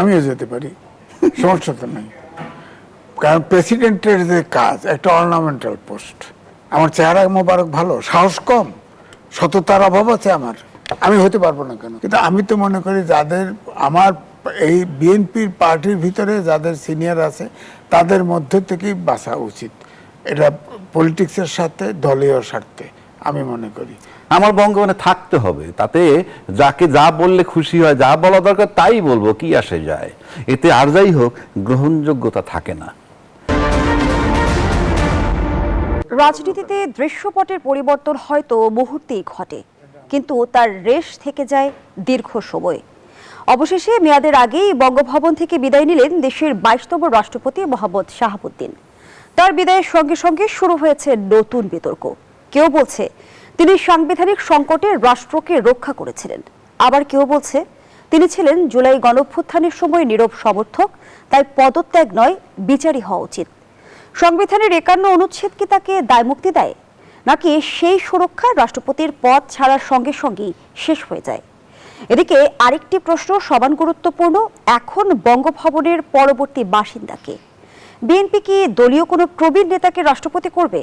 আমিও যেতে পারি, সমস্যা তো নাই। কারণ প্রেসিডেন্টের যে কাজ একটা অর্নামেন্টাল পোস্ট। আমার চেহারা মোবারক ভালো, সাহস কম, সততার অভাব আছে আমার, আমি হতে পারবো না কেন? কিন্তু আমি তো মনে করি যাদের আমার এই বিএনপির পার্টির ভিতরে যাদের সিনিয়র আছে তাদের মধ্যে থেকেই বাঁচা উচিত। এটা পলিটিক্সের সাথে দলীয় স্বার্থে আমি মনে করি আমার বঙ্গবন্ধে থাকতে হবে, তাতে যাকে যা বললে খুশি হয়, যা বলা দরকার তাই বলবো, কি আসে যায়, এতে আর যাই হোক গ্রহণযোগ্যতা থাকে না। রাজনীতিতে দৃশ্যপটের পরিবর্তন হয়তো মুহূর্তেই ঘটে, কিন্তু তার রেশ থেকে যায় দীর্ঘ সময়। অবশেষে মেয়াদের আগেই বঙ্গভবন থেকে বিদায় নিলেন দেশের 22তম রাষ্ট্রপতি মোহাম্মদ শাহাবুদ্দিন। তার বিদায়ের সঙ্গে সঙ্গে শুরু হয়েছে নতুন বিতর্ক। কেউ বলছে তিনি সাংবিধানিক সংকটে রাষ্ট্রকে রক্ষা করেছিলেন, আবার কেউ বলছে তিনি ছিলেন জুলাই গণঅভ্যুত্থানের সময় নীরব সমর্থক, তাই পদত্যাগ নয়, বিচারই হওয়া উচিত। সংবিধানের 51 অনুচ্ছেদ কি তাকে দায়মুক্তি দেয়, নাকি সেই সুরক্ষা রাষ্ট্রপতির পদ ছাড়ার সঙ্গে সঙ্গেই শেষ হয়ে যায়? এদিকে আরেকটি প্রশ্ন সমান গুরুত্বপূর্ণ, এখন বঙ্গভবনের পরবর্তী বাসিন্দাকে বিএনপি কি দলীয় কোনো প্রবীণ নেতাকে রাষ্ট্রপতি করবে,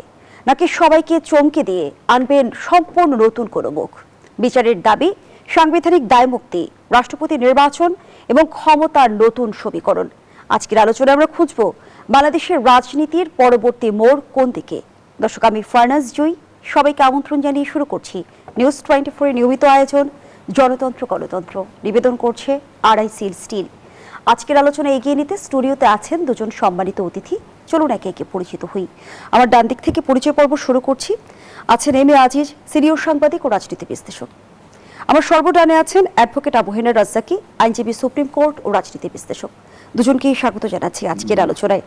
নাকি সবাইকে চমকে দিয়ে আনবেন সম্পূর্ণ নতুন কোনো মুখ? বিচারের দাবি, সাংবিধানিক দায়মুক্তি, রাষ্ট্রপতি নির্বাচন এবং ক্ষমতার নতুন সমীকরণ। আজকের আলোচনায় আমরা খুঁজব বাংলাদেশের রাজনীতির পরবর্তী মোড় কোন দিকে। দর্শক, আমি ফারনাজ জুই, সবাইকে আমন্ত্রণ জানিয়ে শুরু করছি নিউজ 24 নিয়মিত আয়োজন জনতন্ত্র গণতন্ত্র। নিবেদন করছে আড়াইসিল স্টিল। আজকের আলোচনা এগিয়ে নিতে স্টুডিওতে আছেন দুজন সম্মানিত অতিথি। চলুন একে একে পরিচিত হই। আমার ডান দিক থেকে পরিচয় পর্ব শুরু করছি। আছেন এম এ আজিজ, সিনিয়র সাংবাদিক ও রাজনীতি বিশ্লেষক। আমার সর্বডানে আছেন অ্যাডভোকেট আবু হেনা রাজ্জাকি, আইনজীবী, সুপ্রিম কোর্ট ও রাজনীতি বিশ্লেষক। দুজনকেই স্বাগত জানাচ্ছি আজকের আলোচনায়।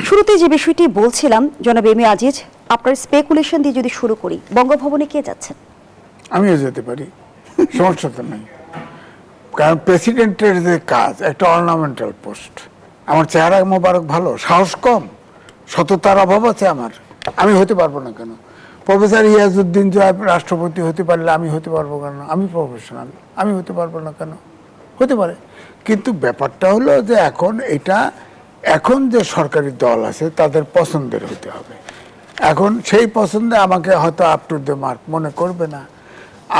শুরুতে যে বিষয়টি বলছিলাম, জনাব এম এ আজিজ, আপনার স্পেকুলেশন দিয়ে যদি শুরু করি, বঙ্গভবনে কে যাচ্ছেন? আমিও যেতে পারি, সমস্যা তো নাই। কারণ প্রেসিডেন্টের যে কাজ একটা অর্নামেন্টাল পোস্ট। আমার চেহারা মোবারক ভালো, সাহস কম, সততার অভাব আছে আমার, আমি হতে পারবো না কেন? প্রফেসর ইয়াজউদ্দিন জয় রাষ্ট্রপতি হতে পারলে আমি হতে পারবো কেন? আমি প্রফেশনাল, আমি হতে পারবো না কেন? হতে পারে। কিন্তু ব্যাপারটা হলো যে এখন যে সরকারি দল আছে তাদের পছন্দের হতে হবে। এখন সেই পছন্দে আমাকে হয়তো আপ টু দ্য মার্ক মনে করবে না।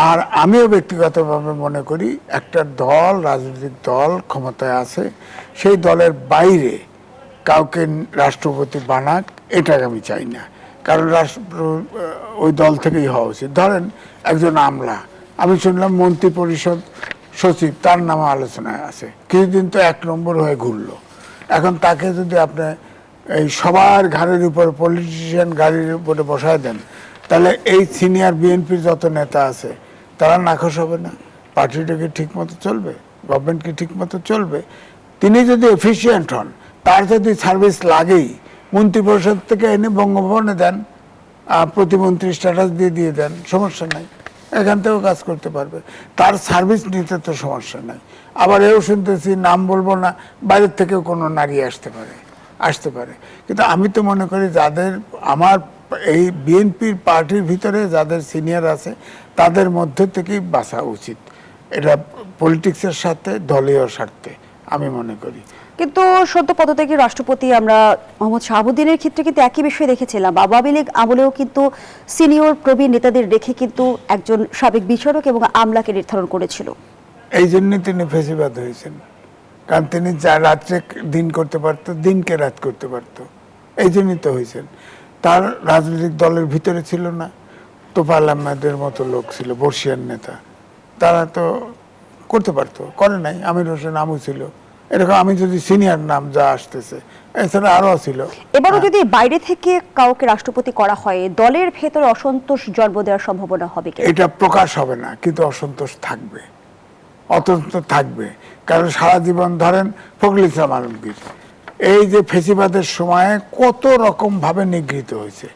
আর আমিও ব্যক্তিগতভাবে মনে করি একটা দল, রাজনৈতিক দল ক্ষমতায় আছে, সেই দলের বাইরে কাউকে রাষ্ট্রপতি বানাক, এটাকে আমি চাই না। কারণ ওই দল থেকেই হওয়া উচিত। ধরেন একজন আমলা, আমি শুনলাম মন্ত্রী পরিষদ সচিব, তার নামে আলোচনায় আছে, কিছুদিন তো 1 নম্বর হয়ে ঘুরলো। এখন তাকে যদি আপনি এই সবার ঘাড়ের উপর, পলিটিশিয়ান গাড়ির উপরে বসায় দেন, তাহলে এই সিনিয়র বিএনপির যত নেতা আছে তারা নাখোশ হবে না? পার্টিটা কি ঠিক মতো চলবে? গভর্নমেন্ট কি ঠিক মতো চলবে? তিনি যদি এফিসিয়েন্ট হন, তার যদি সার্ভিস লাগেই, মন্ত্রী পরিষদ থেকে এনে বঙ্গভবনে দেন, প্রতিমন্ত্রী স্ট্যাটাস দিয়ে দেন, সমস্যা নাই, এখান থেকেও কাজ করতে পারবে, তার সার্ভিস নিতে তো সমস্যা নাই। আবার এও শুনতেছি, নাম বলবো না, বাইরের থেকেও কোনো নারী আসতে পারে। কিন্তু আমি তো মনে করি যাদের আমার এই বিএনপির পার্টির ভিতরে যাদের সিনিয়র আছে তাদের মধ্যে থেকেই বাঁচা উচিত। এটা পলিটিক্সের সাথে দলীয় স্বার্থে আমি মনে করি। কিন্তু সদ্য পদত্যাগী রাষ্ট্রপতি আমরা মোহাম্মদ শাহাবুদ্দিনের ক্ষেত্রে কিন্তু একই বিষয় দেখেছিলাম। আওয়ামী লীগ আমলেও কিন্তু সিনিয়র প্রবীণ নেতাদের রেখে কিন্তু একজন সাবেক বিচারক এবং আমলাকে নির্ধারণ করেছিল। এই জন্যই তিনি ফেসিবাদ হয়েছেন, কারণ তিনি যা রাত্রে দিন করতে পারতো, দিনকে রাত করতে পারতো, এই জন্যই তো হয়েছেন। তার রাজনৈতিক দলের ভিতরে ছিল না তোফাল আহমেদের মতো লোক ছিল, বর্ষিয়ান নেতা, তারা তো করতে পারতো, করে নাই। আমির হোসেন আমু ছিল, এরকম আমি যদি সিনিয়র নাম যা আসতেছে, এছাড়া আরও ছিল। এবারও যদি বাইরে থেকে কাউকে রাষ্ট্রপতি করা হয়, দলের ভেতরে অসন্তোষ জন্ম দেওয়ার সম্ভাবনা হবে কি? এটা প্রকাশ হবে না, কিন্তু অসন্তোষ থাকবে, অসন্তোষ থাকবে। কারণ সারা জীবন ধরেন ফখরুল ইসলাম আলমগীর এই যে ফেসিবাদের সময়ে কত রকম ভাবে নিগৃহীত হয়েছে,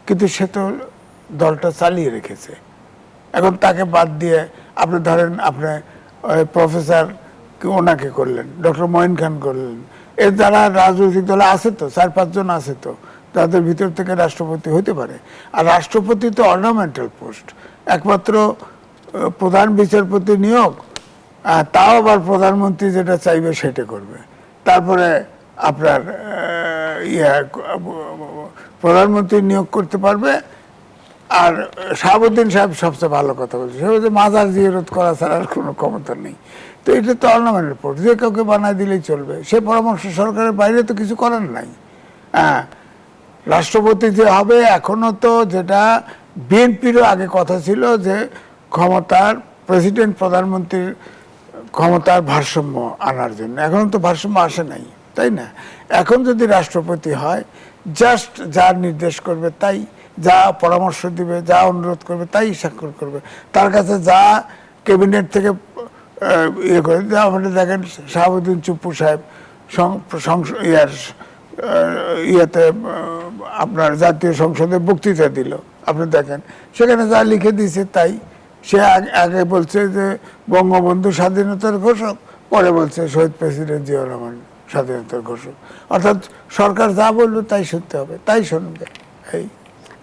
কিন্তু সে তো দলটা চালিয়ে রেখেছে। এখন তাকে বাদ দিয়ে আপনি ধরেন আপনি প্রফেসর ওনাকে করলেন, ডক্টর মঈন খান করলেন, এর দ্বারা রাজনৈতিক দলে আছে তো 4-5 জন আছে তো, তাদের ভিতর থেকে রাষ্ট্রপতি হতে পারে। আর রাষ্ট্রপতি তো অর্নামেন্টাল পোস্ট, একমাত্র প্রধান বিচারপতি নিয়োগ তাও আবার প্রধানমন্ত্রী যেটা চাইবে সেটা করবে। তারপরে আপনার প্রধানমন্ত্রী নিয়োগ করতে পারবে। আর শাহাবুদ্দিন সাহেব সবচেয়ে ভালো কথা বলছে, সে বলছে মাজার জিয়ারত করা ছাড়া আর কোনো ক্ষমতা নেই। তো এটা তো অর্নামেন্টের পোস্ট, যে কাউকে বানায় দিলেই চলবে। সে পরামর্শ সরকারের বাইরে তো কিছু করার নাই। হ্যাঁ, রাষ্ট্রপতি যে হবে, এখনো তো যেটা বিএনপিরও আগে কথা ছিল যে ক্ষমতার প্রেসিডেন্ট প্রধানমন্ত্রীর ক্ষমতার ভারসাম্য আনার জন্য, এখন তো ভারসাম্য আসে নাই, তাই না? এখন যদি রাষ্ট্রপতি হয়, জাস্ট যা নির্দেশ করবে তাই, যা পরামর্শ দিবে, যা অনুরোধ করবে তাই স্বাক্ষর করবে। তার কাছে যা ক্যাবিনেট থেকে ইয়ে করে, আপনি দেখেন শাহাবুদ্দিন চুপ্পু সাহেব ইয়েতে আপনার জাতীয় সংসদে বক্তৃতা দিল, আপনি দেখেন সেখানে যা লিখে দিয়েছে তাই। সে আগে বলছে যে বঙ্গবন্ধু স্বাধীনতার ঘোষক, পরে বলছে শহীদ প্রেসিডেন্ট জিয়াউর রহমান স্বাধীনতার ঘোষক। অর্থাৎ সরকার যা বলবে তাই শুনতে হবে, তাই শুনবে। এই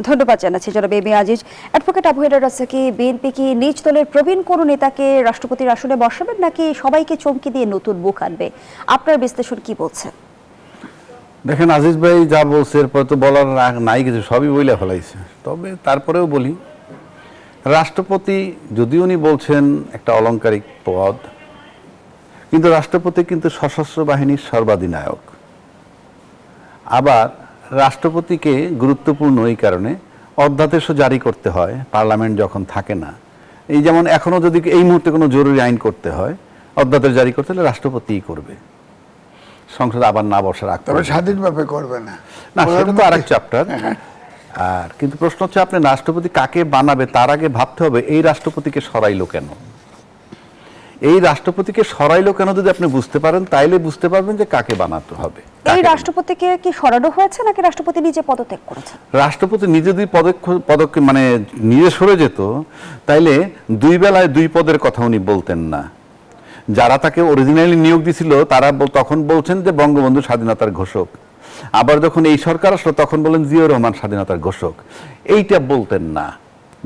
ধন্যবাদ জানাচ্ছি জনাব M A Aziz. Advocate Abu Haider Razzaki, BNP কি নিজ দলের প্রবীণ কোনো নেতাকে রাষ্ট্রপতির আসনে বসাবেন, নাকি সবাইকে চমকে দিয়ে নতুন মুখ আনবে? আপনার বিশ্লেষণ কি বলছে? দেখেন, আজিজ ভাই যা বলছে এরপর তো বলার নাই কিছু, সবই বইলে ফেলাইছে। তবে তারপরেও বলি, রাষ্ট্রপতি যদিও উনি বলছেন একটা অলংকারিক পদ, কিন্তু রাষ্ট্রপতি কিন্তু সশস্ত্র বাহিনীর সর্বাধিনায়ক। আবার রাষ্ট্রপতিকে গুরুত্বপূর্ণ এই কারণে অধ্যাদেশও জারি করতে হয় পার্লামেন্ট যখন থাকে না। এই যেমন এখনো যদি এই মুহূর্তে কোনো জরুরি আইন করতে হয়, অধ্যাদেশ জারি করতে হলে রাষ্ট্রপতিই করবে, সংসদ আবার না বসার আগ তবে স্বাধীনভাবে করবে না, না, সেটা তো আরেক চ্যাপ্টার। আর কিন্তু প্রশ্ন হচ্ছে, আপনি রাষ্ট্রপতি কাকে বানাবে তার আগে ভাবতে হবে এই রাষ্ট্রপতিকে সরাইলো কেন। এই রাষ্ট্রপতিকে সরাইলো কেন যদি আপনি বুঝতে পারেন, তাইলে বুঝতে পারবেন যে কাকে বানাতে হবে। এই রাষ্ট্রপতিকে কি সরানো হয়েছে, নাকি রাষ্ট্রপতি নিজে পদত্যাগ করেছেন? রাষ্ট্রপতি নিজে যদি পদক্ষেপ মানে নিজে সরে যেত, তাইলে দুই বেলায় দুই পদের কথা উনি বলতেন না। যারা তাকে অরিজিনালি নিয়োগ দিছিল তারা তখন বলছেন যে বঙ্গবন্ধু স্বাধীনতার ঘোষক, আবার যখন এই সরকার আসলো তখন বলেন জিয়াউর রহমান স্বাধীনতার ঘোষক। এইটা বলতেন না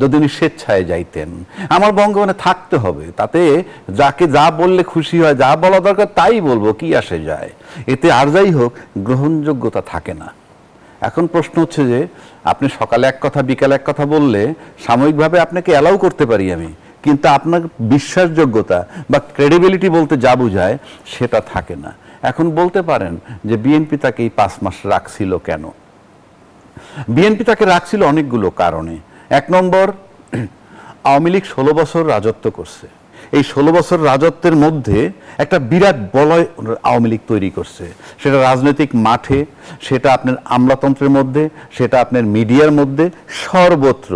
যদি উনি স্বেচ্ছায় যাইতেন। আমার বঙ্গবন্ধে থাকতে হবে, তাতে যাকে যা বললে খুশি হয়, যা বলা দরকার তাই বলবো, কি আসে যায়, এতে আর যাই হোক গ্রহণযোগ্যতা থাকে না। এখন প্রশ্ন হচ্ছে যে আপনি সকালে এক কথা বিকালে এক কথা বললে সাময়িকভাবে আপনাকে অ্যালাউ করতে পারি আমি, কিন্তু আপনার বিশ্বাসযোগ্যতা বা ক্রেডিবিলিটি বলতে যা বোঝায় সেটা থাকে না। এখন বলতে পারেন যে বিএনপি তাকে এই 5 মাস রাখছিল কেন? বিএনপি তাকে রাখছিল অনেকগুলো কারণে। এক নম্বর, আওয়ামী লীগ 16 বছর রাজত্ব করছে। এই 16 বছর রাজত্বের মধ্যে একটা বিরাট বলয় আওয়ামী লীগ তৈরি করছে, সেটা রাজনৈতিক মাঠে, সেটা আপনার আমলাতন্ত্রের মধ্যে, সেটা আপনার মিডিয়ার মধ্যে, সর্বত্র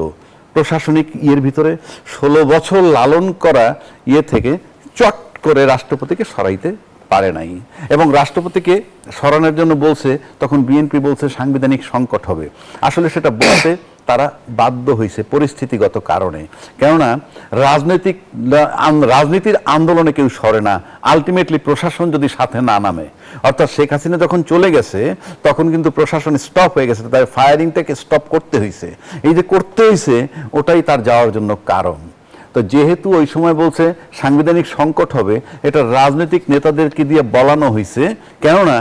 প্রশাসনিক ইয়ের ভিতরে 16 বছর লালন করা ইয়ে থেকে চট করে রাষ্ট্রপতিকে সরাইতে পারে নাই। এবং রাষ্ট্রপতিকে সরানোর জন্য বলছে, তখন বিএনপি বলছে সাংবিধানিক সংকট হবে। আসলে সেটা বলতে তারা বাধ্য হয়েছে পরিস্থিতিগত কারণে। কেননা রাজনীতির আন্দোলনে কেউ সরে না, আলটিমেটলি প্রশাসন যদি সাথে না নামে। অর্থাৎ শেখ হাসিনা যখন চলে গেছে তখন কিন্তু প্রশাসন স্টপ হয়ে গেছে, তাই ফায়ারিংটাকে স্টপ করতে হয়েছে। এই যে করতে হয়েছে ওটাই তার যাওয়ার জন্য কারণ। তো যেহেতু ওই সময় বলছে সাংবিধানিক সংকট হবে, এটা রাজনৈতিক নেতাদেরকে দিয়ে বলানো হয়েছে। কেননা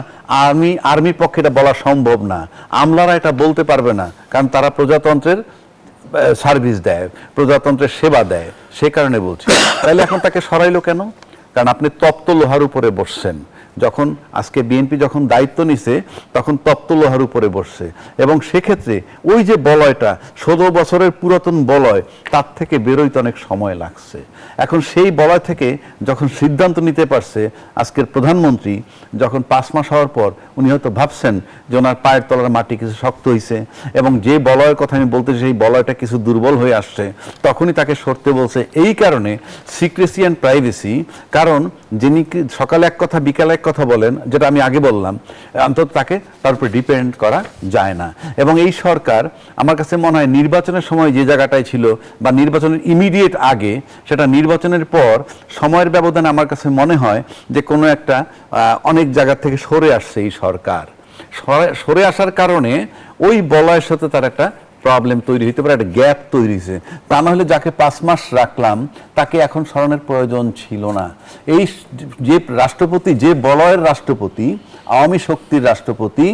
আর্মির পক্ষে এটা বলা সম্ভব না, আমলারা এটা বলতে পারবে না, কারণ তারা প্রজাতন্ত্রের সার্ভিস দেয়, প্রজাতন্ত্রের সেবা দেয়, সে কারণে বলছে। তাহলে এখন তাকে সরাইলো কেন? কারণ আপনি তপ্ত লোহার উপরে বসছেন। যখন আজকে বিএনপি যখন দায়িত্ব নিছে তখন তপ্ত লোহার উপরে বসছে, এবং সেক্ষেত্রে ওই যে বলয়টা 16 বছরের পুরাতন বলয়, তার থেকে বেরোইতে অনেক সময় লাগছে। এখন সেই বলয় থেকে যখন সিদ্ধান্ত নিতে পারছে আজকের প্রধানমন্ত্রী, যখন 5 মাস হওয়ার পর উনি হয়তো ভাবছেন যে ওনার পায়ের তলার মাটি কিছু শক্ত হয়েছে, এবং যে বলয়ের কথা আমি বলতে সেই বলয়টা কিছু দুর্বল হয়ে আসছে, তখনই তাকে সরতে বলছে। এই কারণে সিক্রেসি অ্যান্ড প্রাইভেসি, কারণ যিনি সকালে এক কথা বিকালে এক কথা বলেন, যেটা আমি আগে বললাম, অন্তত তাকে তার উপরে ডিপেন্ড করা যায় না। এবং এই সরকার আমার কাছে মনে হয় নির্বাচনের সময় যে জায়গাটায় ছিল, বা নির্বাচনের ইমিডিয়েট আগে, সেটা নির্বাচনের পর সময়ের ব্যবধানে আমার কাছে মনে হয় যে কোনো একটা অনেক জায়গা থেকে সরে আসছে এই সরকার। সরে আসার কারণে ওই বলয়ের সাথে তার একটা প্রবলেম তৈরি হতে পারে, একটা গ্যাপ তৈরি হয়েছে। তা না হলে যাকে 5 মাস রাখলাম তাকে এখন সরানোর প্রয়োজন ছিল না। এই যে রাষ্ট্রপতি, যে বলয়ের রাষ্ট্রপতি, আওয়ামী শক্তির রাষ্ট্রপতি,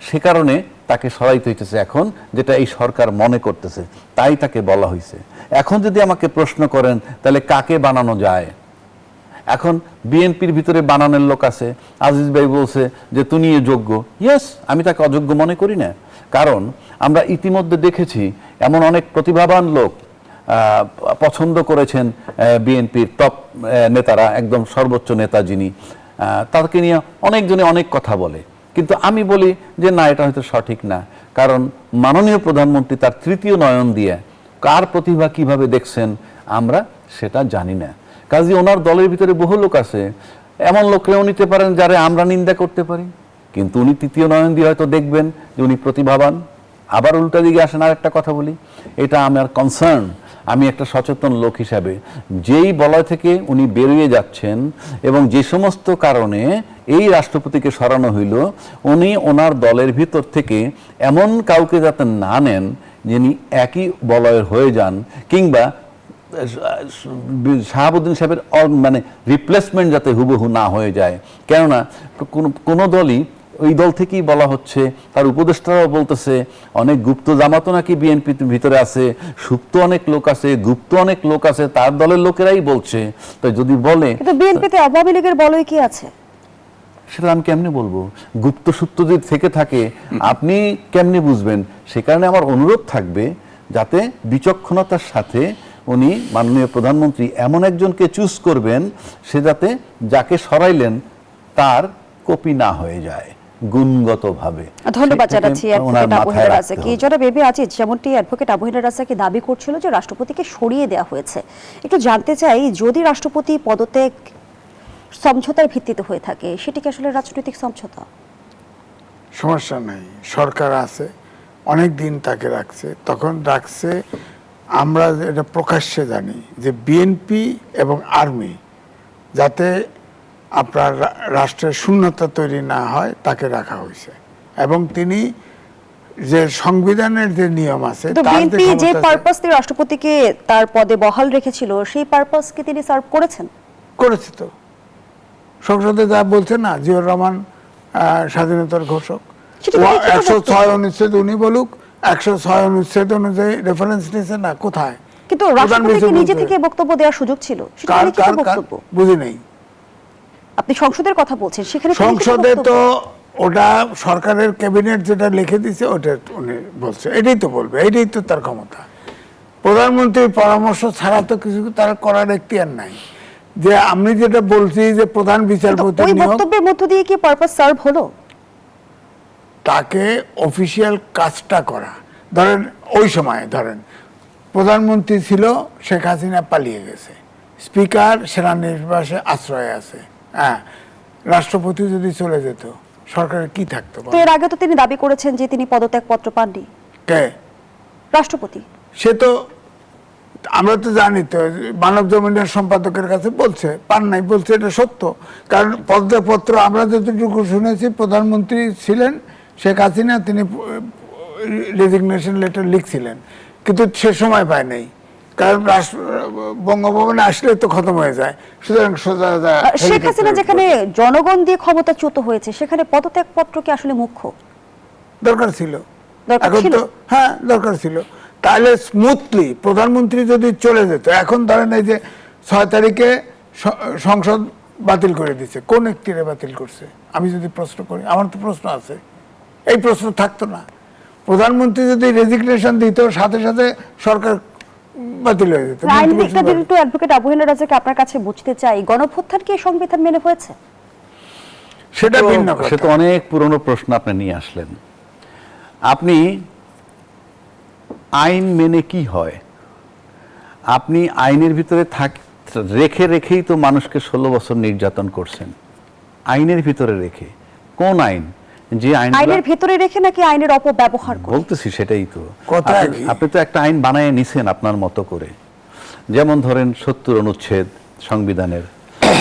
সে কারণে তাকে সরাইতে হইতেছে এখন, যেটা এই সরকার মনে করতেছে, তাই তাকে বলা হয়েছে। এখন যদি আমাকে প্রশ্ন করেন তাহলে কাকে বানানো যায়, এখন বিএনপির ভিতরে বানানোর লোক আছে। আজিজ ভাই বলছে যে তুমি যোগ্য। ইয়েস, আমি তাকে অযোগ্য মনে করি না, কারণ আমরা ইতিমধ্যে দেখেছি এমন অনেক প্রতিভাবান লোক পছন্দ করেছেন বিএনপির টপ নেতারা, একদম সর্বোচ্চ নেতা যিনি, তাকে নিয়ে অনেকজনে অনেক কথা বলে। কিন্তু আমি বলি যে না, এটা হয়তো সঠিক না, কারণ মাননীয় প্রধানমন্ত্রী তার তৃতীয় নয়ন দিয়ে কার প্রতিভা কিভাবে দেখছেন আমরা সেটা জানি না। কাজে ওনার দলের ভিতরে বহু লোক আছে, এমন লোকরেও নিতে পারেন যারা আমরা নিন্দা করতে পারি, কিন্তু উনি তৃতীয় নয়ন দিয়ে হয়তো দেখবেন যে উনি প্রতিভাবান। আবার উল্টা দিকে আসেন, আর একটা কথা বলি, এটা আমার কনসার্ন। আমি একটা সচেতন লোক হিসাবে যেই বলয় থেকে উনি বেরিয়ে যাচ্ছেন এবং যে সমস্ত কারণে এই রাষ্ট্রপতিকে সরানো হইল, উনি ওনার দলের ভিতর থেকে এমন কাউকে যাতে না নেন যিনি একই বলয়ের হয়ে যান, কিংবা শাহাবুদ্দিন সাহেবের মানে রিপ্লেসমেন্ট যাতে হুবহু না হয়ে যায়। কেননা কোনো দলই, ওই দল থেকেই বলা হচ্ছে, তার উপদেষ্টারাও বলতেছে অনেক গুপ্ত জামাতও নাকি বিএনপির ভিতরে আছে, সুপ্ত অনেক লোক আছে, গুপ্ত অনেক লোক আছে, তার দলের লোকেরাই বলছে। তো যদি বলে, কিন্তু বিএনপিতে আওয়ামী লীগের বলয় কি আছে সেটা আমি কেমনে বলবো? গুপ্ত সূত্র যদি থেকে থাকে আপনি কেমনে বুঝবেন? সে কারণে আমার অনুরোধ থাকবে যাতে বিচক্ষণতার সাথে উনি মাননীয় প্রধানমন্ত্রী এমন একজনকে চুজ করবেন, সে যাতে যাকে সরাইলেন তার কপি না হয়ে যায় গুণগতভাবে। ধন্যবাদ জানাচ্ছি অ্যাডভোকেট আবু হেনা রাজাকে। যারা বেবি আজিজ, যেমনটি অ্যাডভোকেট আবু হেনা রাজাকে দাবি করছিল যে রাষ্ট্রপতিকে সরিয়ে দেওয়া হয়েছে, একটু জানতে চাই, যদি রাষ্ট্রপতি পদত্যাগ সমঝোতার ভিত্তিতে হয়ে থাকে, সেটি কি আসলে রাজনৈতিক সমঝোতা? সমস্যা নাই, সরকার আছে, অনেক দিন তাকে রাখছে, তখন রাখছে। আমরা এটা প্রকাশ্যে জানি যে বিএনপি এবং আর্মি যাতে আপনার রাষ্ট্রের শূন্যতা তৈরি না হয় তাকে রাখা হয়েছে, এবং তিনি যে সংবিধানের যে নিয়ম আছে, বিএনপি যে পারপাস দিয়ে রাষ্ট্রপতিকে তার পদে বহাল রেখেছিল, সেই পারপাস কি তিনি সার্ভ করেছেন? করেছে তো। সংসদে যা বলছে না, জিয়াউর রহমান স্বাধীনতার ঘোষক, 106 অনুচ্ছেদ উনি বলুক, 106 অনুচ্ছেদ অনুযায়ী রেফারেন্স নিয়েছে না, কোথায়? কিন্তু রাষ্ট্রপতি নিজে থেকে বক্তব্য দেওয়ার সুযোগ ছিল, সেটা লিখিত বক্তব্য। বুঝি নেই, আপনি সংসদের কথা বলছেন, সেখানে সংসদে তো ওটা সরকারের ক্যাবিনেট যেটা লিখে দিয়েছে ওটা উনি বলছে, এটাই তো বলবে, এটাই তো তার ক্ষমতা। প্রধানমন্ত্রীর পরামর্শ ছাড়া তো কিছু তার করার এখতিয়ার নাই। যে আমি যেটা বলছি যে প্রধান বিচারপতি ওই বক্তব্যের মধ্য দিয়ে কি পারপাস সার্ভ হলো? তাকে অফিসিয়াল কাজটা করা, ধরেন ওই সময় ধরেন প্রধানমন্ত্রী ছিল, শেখ হাসিনা পালিয়ে গেছে, স্পিকার সেনানিবাসে আশ্রয় আছে, হ্যাঁ, রাষ্ট্রপতি যদি চলে যেত সরকারের কি থাকতো? তো এর আগে তো তিনি দাবি করেছেন যে তিনি পদত্যাগ পত্র পাননি। কে? রাষ্ট্রপতি। সে তো, আমরা তো জানি তো, মানব জমিনের সম্পাদকের কাছে বলছে পান নাই, বলছে এটা সত্য। কারণ পদত্যাগপত্র আমরা যতটুকু শুনেছি, প্রধানমন্ত্রী ছিলেন শেখ হাসিনা, তিনি রেজিগনেশন লেটার লিখছিলেন, কিন্তু সে সময় পায় নাই, কারণ বঙ্গভবনে আসলে তো খতম হয়ে যায়। সুতরাং শেখ হাসিনা যেখানে জনগণ দিয়ে ক্ষমতাচ্যুত হয়েছে, সেখানে পদত্যাগ পত্র কি আসলে মুখ্য? দরকার ছিল, এখন তো হ্যাঁ দরকার ছিল। তাহলে স্মুথলি প্রধানমন্ত্রী যদি চলে যেত, এখন ধরেন এই যে 6 তারিখে সংসদ বাতিল করে দিচ্ছে, কোন একটিরে বাতিল করছে? আমি যদি প্রশ্ন করি, আমার তো প্রশ্ন আছে, এই প্রশ্ন থাকতো না। প্রধানমন্ত্রী যদি রেজিগনেশন দিত, সাথে সাথে সরকার বাতিল হয়ে যেত। অ্যাডভোকেট আবু হেনা রাজাকে আপনার কাছে বুঝতে চাই, গণঅভ্যুত্থান কি সংবিধান মেনে হয়েছে? সেটা ভিন্ন কথা। সে তো অনেক পুরনো প্রশ্ন আপনি নিয়ে আসলেন। আপনি আইন মেনে কি হয়? আপনি আইনের ভিতরে রেখেই তো মানুষকে 16 বছর নির্যাতন করছেন, আইনের ভিতরে রেখে। কোন আইন? যে আইনের ভিতরে রেখে নাকি আইনের অপব্যবহার করে? বলতেছি সেটাই তো। আপনি তো একটা আইন বানায় নিছেন আপনার মতো করে। যেমন ধরেন 70 অনুচ্ছেদ সংবিধানের,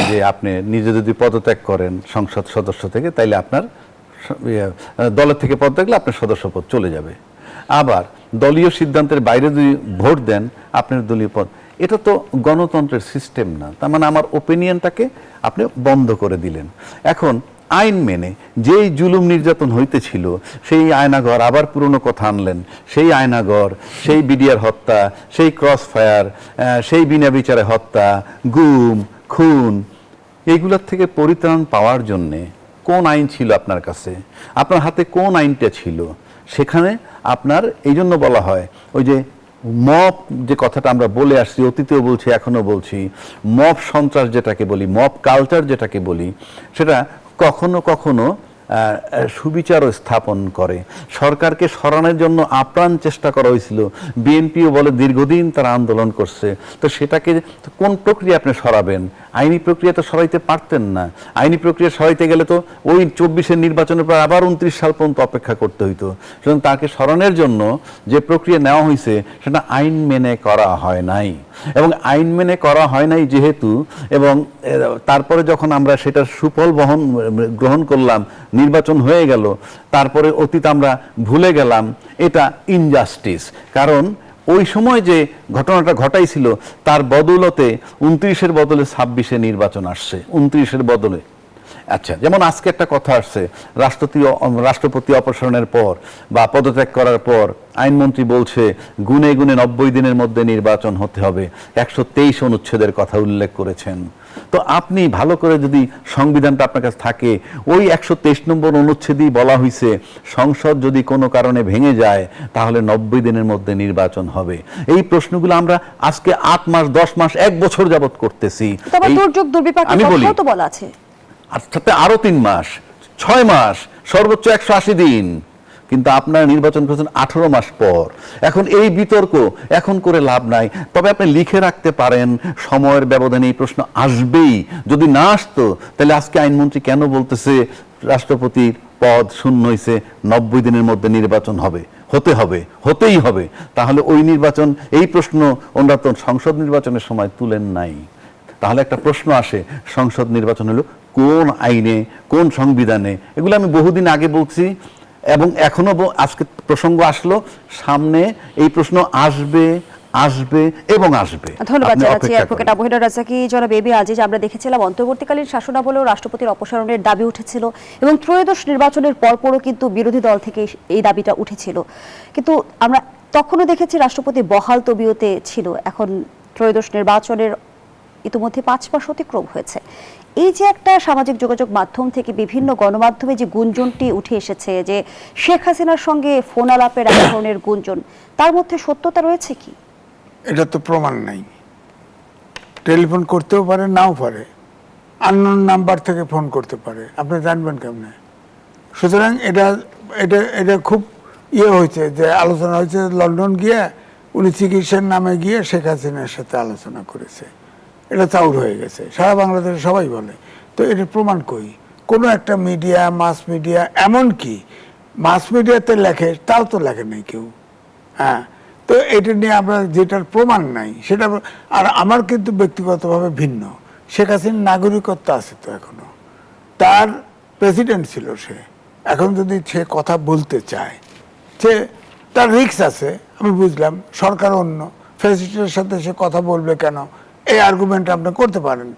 যে আপনি নিজে যদি পদত্যাগ করেন সংসদ সদস্য থেকে, তাইলে আপনার দলের থেকে পদত্যাগ করলে আপনার সদস্যপদ চলে যাবে। আবার দলীয় সিদ্ধান্তের বাইরে যদি ভোট দেন আপনার দলীয় পদ, এটা তো গণতন্ত্রের সিস্টেম না। তার মানে আমার ওপিনিয়নটাকে আপনি বন্ধ করে দিলেন। এখন আইন মেনে যেই জুলুম নির্যাতন হইতেছিল সেই আয়নাঘর আবার পুরনো কথা আনলেন, সেই আয়নাঘর, সেই বিডিআর হত্যা, সেই ক্রস ফায়ার, সেই বিনা বিচারে হত্যা, গুম, খুন, এইগুলোর থেকে পরিত্রাণ পাওয়ার জন্যে কোন আইন ছিল আপনার কাছে? আপনার হাতে কোন আইনটা ছিল? সেখানে আপনার এই জন্য বলা হয় ওই যে মব, যে কথাটা আমরা বলে আসছি, অতীতেও বলছি, এখনো বলছি, মব সন্ত্রাস যেটাকে বলি, মব কালচার যেটাকে বলি, সেটা কখনো কখনো সুবিচারও স্থাপন করে। সরকারকে সরানোর জন্য আপ্রাণ চেষ্টা করা হয়েছিল, বিএনপিও বলে দীর্ঘদিন তারা আন্দোলন করছে। তো সেটাকে কোন প্রক্রিয়া আপনি সরাবেন? আইনি প্রক্রিয়া তো সরাইতে পারতেন না। আইনি প্রক্রিয়া সরাইতে গেলে তো ওই 24-এর নির্বাচনের পর আবার 29 সাল পর্যন্ত অপেক্ষা করতে হইতো। সুতরাং তাকে সরানোর জন্য যে প্রক্রিয়া নেওয়া হয়েছে সেটা আইন মেনে করা হয় নাই, এবং আইন মেনে করা হয় নাই যেহেতু, এবং তারপরে যখন আমরা সেটার সুফল গ্রহণ করলাম, নির্বাচন হয়ে গেল, তারপরে অতীত আমরা ভুলে গেলাম, এটা ইনজাস্টিস। কারণ ওই সময় যে ঘটনাটা ঘটাইছিল তার বদৌলতে 29-এর বদলে 26-এ নির্বাচন আসছে, 29-এর বদলে। আচ্ছা, যেমন আজকে একটা কথা আসছে, রাষ্ট্রপতি অপসারণের পর বা পদত্যাগ করার পর আইনমন্ত্রী বলছে গুনে গুনে 90 দিনের মধ্যে নির্বাচন হতে হবে, 123 অনুচ্ছেদের কথা উল্লেখ করেছেন। তো আপনি ভালো করে যদি সংবিধানটা আপনার কাছে থাকে, ওই 123 নম্বর অনুচ্ছেদেই বলা হয়েছে সংসদ যদি কোনো কারণে ভেঙে যায় তাহলে 90 দিনের মধ্যে নির্বাচন হবে। এই প্রশ্নগুলো আমরা আজকে 8 মাস, 10 মাস, 1 বছর যাবত করতেছি। দুর্যোগ দুর্বিপাকের কথাও তো বলা আছে, আর সাথে আরো 3 মাস, 6 মাস, সর্বোচ্চ 180 দিন, কিন্তু আপনারা নির্বাচন করেছেন 18 মাস পর। এখন এই বিতর্ক এখন করে লাভ নাই। তবে আপনি লিখে রাখতে পারেন সময়ের ব্যবধানে এই প্রশ্ন আসবেই। যদি না আসতো তাহলে আজকে আইনমন্ত্রী কেন বলতেছে রাষ্ট্রপতির পদ শূন্য হয়েছে, 90 দিনের মধ্যে নির্বাচন হতেই হবে? তাহলে ওই নির্বাচন, এই প্রশ্ন ওনারা তো সংসদ নির্বাচনের সময় তুলেন নাই। তাহলে একটা প্রশ্ন আসে, সংসদ নির্বাচন হলো কোন আইনে, কোন সংবিধানে? এগুলো আমি বহুদিন আগে বলছি, এবং এখনো আজকে প্রসঙ্গ আসলো, সামনে এই প্রশ্ন আসবে এবং আসবে। ধন্যবাদ জানাচ্ছি অ্যাডভোকেট আবু হেনা রাজ্জাকি। জনাব এবি আজিজ, আমরা দেখেছিলাম অন্তর্বর্তীকালীন শাসনামলেও রাষ্ট্রপতির অপসারণের দাবি উঠেছিল, এবং ত্রয়োদশ নির্বাচনের পরপরও কিন্তু বিরোধী দল থেকে এই দাবিটা উঠেছিল। কিন্তু আমরা তখনও দেখেছি রাষ্ট্রপতি বহাল তবিয়তে ছিল। এখন ত্রয়োদশ নির্বাচনের ইতিমধ্যে 5 মাস অতিক্রম হয়েছে। এই যে একটা সামাজিক যোগাযোগ মাধ্যম থেকে বিভিন্ন গণমাধ্যমে যে গুঞ্জনটি উঠে এসেছে যে শেখ হাসিনার সঙ্গে ফোন আলাপের এক ধরনের গুঞ্জন, তার মধ্যে সত্যতা রয়েছে কি? এটা তো প্রমাণ নাই। টেলিফোন করতেও পারে, নাও পারে, আননোন নাম্বার থেকে ফোন করতে পারে, আপনি জানবেন কেমনে? সুতরাং এটা খুব হয়েছে, যে আলোচনা হয়েছে লন্ডন গিয়ে উনি চিকিৎসার নামে গিয়ে শেখ হাসিনার সাথে আলোচনা করেছে। এটা চাউর হয়ে গেছে, সারা বাংলাদেশে সবাই বলে। তো এটার প্রমাণ কই? কোনো একটা মিডিয়া, মাস মিডিয়া, এমনকি মাস মিডিয়াতে লেখে, তাও তো লেখে নাই কেউ। হ্যাঁ, তো এটা নিয়ে আমরা, যেটার প্রমাণ নাই সেটা। আর আমার কিন্তু ব্যক্তিগতভাবে ভিন্ন। শেখ হাসিনার নাগরিকত্ব আছে তো এখনো, তার প্রেসিডেন্ট ছিল সে। এখন যদি সে কথা বলতে চায়, সে তার রিস্ক আছে, আমি বুঝলাম। সরকার অন্য, প্রেসিডেন্টের সাথে সে কথা বলবে কেন, এই আর্গুমেন্ট আপনি করতে পারেন।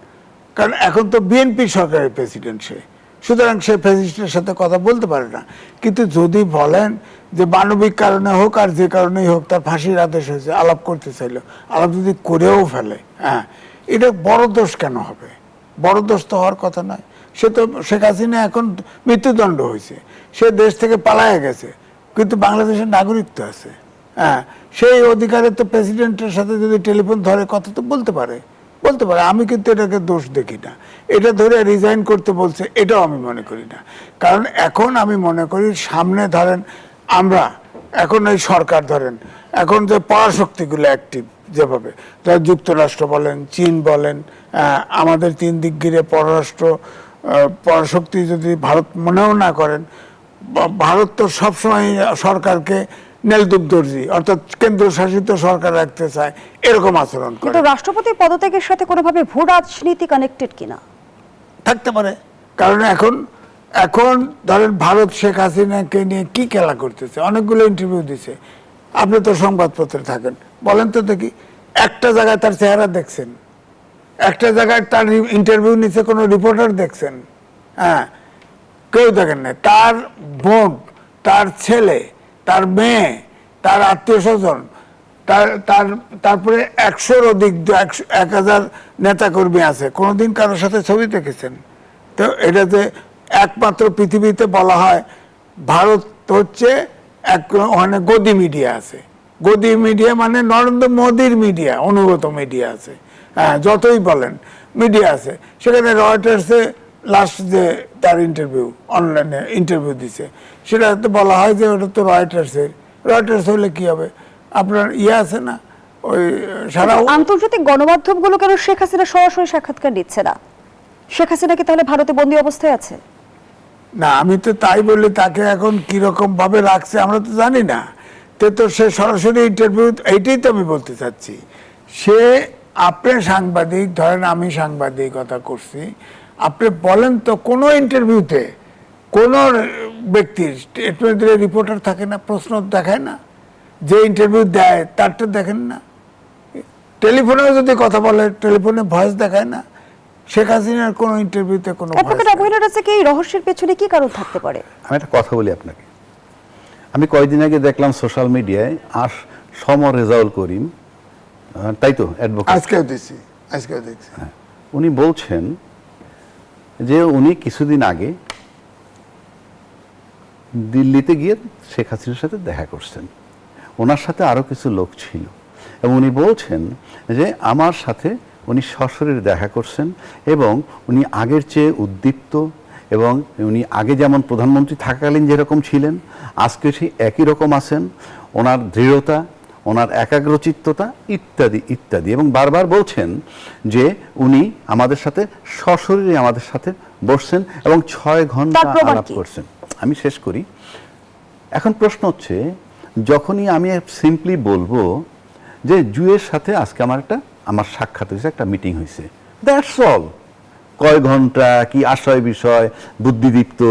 কারণ এখন তো বিএনপি সরকারের প্রেসিডেন্ট সে, সুতরাং সে প্রেসিডেন্টের সাথে কথা বলতে পারে না। কিন্তু যদি বলেন যে মানবিক কারণে হোক আর যে কারণেই হোক তার ফাঁসির আদেশ হয়েছে, আলাপ করতে চাইলো, আলাপ যদি করেও ফেলে, হ্যাঁ, এটা বড় দোষ কেন হবে? বড় দোষ তো হওয়ার কথা নয়। সে তো, শেখ হাসিনা এখন মৃত্যুদণ্ড হয়েছে, সে দেশ থেকে পালায় গেছে, কিন্তু বাংলাদেশের নাগরিকত্ব আছে। হ্যাঁ, সেই অধিকারে তো প্রেসিডেন্টের সাথে যদি টেলিফোন ধরে কথা তো বলতে পারে। আমি কিন্তু এটাকে দোষ দেখি না। এটা ধরে রিজাইন করতে বলছে, এটাও আমি মনে করি না। কারণ এখন আমি মনে করি সামনে ধরেন আমরা, এখন এই সরকার ধরেন, এখন যে পরাশক্তিগুলো অ্যাক্টিভ যেভাবে, ধর যুক্তরাষ্ট্র বলেন, চীন বলেন, আমাদের 3 দিক ঘিরে পরাশক্তি যদি ভারত মনেও না করেন, ভারত তো সবসময় সরকারকে নেলদুপদর্জি, অর্থাৎ কেন্দ্রশাসিত সরকার রাখতে চায়, এরকম আচরণ করে। কিন্তু রাষ্ট্রপতি পদত্যাগের সাথে কোনোভাবে ভূ রাজনীতি কানেক্টেড কিনা? থাকতে পারে, কারণ এখন এখন ধরেন ভারত শেখ হাসিনাকে নিয়ে কি খেলা করতেছে, অনেকগুলো ইন্টারভিউ দিছে। আপনি তো সংবাদপত্রে থাকেন, বলেন তো দেখি একটা জায়গায় তার চেহারা দেখছেন, একটা জায়গায় তার ইন্টারভিউ নিচ্ছে কোনো রিপোর্টার দেখছেন? হ্যাঁ, কেউ দেখেন না। তার বোন, তার ছেলে, তার মেয়ে, তার আত্মীয় স্বজন, তারপরে 100-র অধিক 1000 নেতাকর্মী আছে, কোনোদিন কারোর সাথে ছবি দেখেছেন? তো এটা যে একমাত্র পৃথিবীতে বলা হয় ভারত হচ্ছে ওখানে গদি মিডিয়া আছে। গদি মিডিয়া মানে নরেন্দ্র মোদীর মিডিয়া, অনুগত মিডিয়া আছে। হ্যাঁ, যতই বলেন মিডিয়া আছে। সেখানে রয়টার্সে লাস্ট যে তার ইন্টারভিউ, অনলাইনে ইন্টারভিউ দিছে, সেটা তো বলা হয় যে ওটা তো রয়টার্সের। রয়টার্স হলে কি হবে, আপনার আছে না ওই সারা আন্তর্জাতিক গণমাধ্যমগুলো কেন শেখ হাসিনা সরাসরি সাক্ষাৎকার দিচ্ছে না? শেখ হাসিনা কি তাহলে ভারতে বন্দী অবস্থায় আছে? না, আমি তো তাই বলি, তাকে এখন কিরকম ভাবে রাখছে আমরা তো জানি না। তো সে সরাসরি ইন্টারভিউ, এইটাই তো আমি বলতে চাচ্ছি। সে, আপনি সাংবাদিক, ধরেন আমি সাংবাদিকতা করছি, আপনি বলেন তো কোনো ইন্টারভিউতে কোনো ব্যক্তির স্টেটমেন্ট দিলে রিপোর্টার থাকে না, প্রশ্ন দেখায় না? যে ইন্টারভিউ দেয় তারটা দেখেন না? টেলিফোনেও যদি কথা বলে টেলিফোনে ভয়েস দেখায় না? শেখ হাসিনার কোনো ইন্টারভিউতে কোনো অ্যাডভোকেট আবু রাজ্জাক, এই রহস্যের পেছনে কি কারণ থাকতে পারে? আমি একটা কথা বলি আপনাকে। আমি কয়েকদিন আগে দেখলাম সোশ্যাল মিডিয়ায় রেজাউল করিম, তাই তো অ্যাডভোকেট, আজকেও দেখছি। উনি বলছেন যে উনি কিছুদিন আগে দিল্লিতে গিয়ে শেখ হাসিনার সাথে দেখা করছেন, ওনার সাথে আরো কিছু লোক ছিল, এবং উনি বলছেন যে আমার সাথে উনি সশরীরে দেখা করছেন এবং উনি আগের চেয়ে উদ্দীপ্ত, এবং উনি আগে যেমন প্রধানমন্ত্রী থাকাকালীন যেরকম ছিলেন আজকে সেই একই রকম আছেন। ওনার দৃঢ়তা, ওনার একাগ্রচিত্ততা ইত্যাদি ইত্যাদি, এবং বারবার বলছেন যে উনি আমাদের সাথে সশরীরে আমাদের সাথে বসছেন এবং 6 ঘন্টা আলাপ করছেন। আমি শেষ করি। এখন প্রশ্ন হচ্ছে, যখনই আমি সিম্পলি বলবো যে জুয়ের সাথে আজকে আমার সাক্ষাৎ হয়েছে, একটা মিটিং হয়েছে, দ্যাটস অল। কয় ঘন্টা, কি আশয় বিষয়, বুদ্ধিদীপ্ত,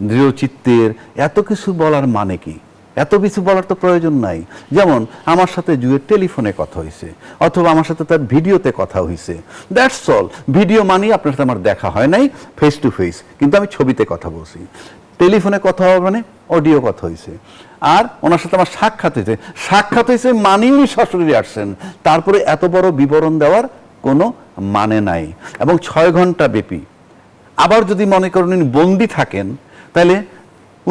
দৃঢ়চিত্তের, এত কিছু বলার মানে কি? এত কিছু বলার তো প্রয়োজন নাই। যেমন আমার সাথে জুয়ের টেলিফোনে কথা হয়েছে, অথবা আমার সাথে তার ভিডিওতে কথা হয়েছে, দ্যাটস অল। ভিডিও মানে আপনার সাথে আমার দেখা হয় নাই ফেস টু ফেস, কিন্তু আমি ছবিতে কথা বলছি। টেলিফোনে কথা হবে মানে অডিও কথা হয়েছে। আর ওনার সাথে আমার সাক্ষাৎ হয়েছে মানেই উনি সশরীরে আসছেন। তারপরে এত বড় বিবরণ দেওয়ার কোনো মানে নাই, এবং 6 ঘন্টা ব্যাপী। আবার যদি মনে করেন উনি বন্দী থাকেন, তাহলে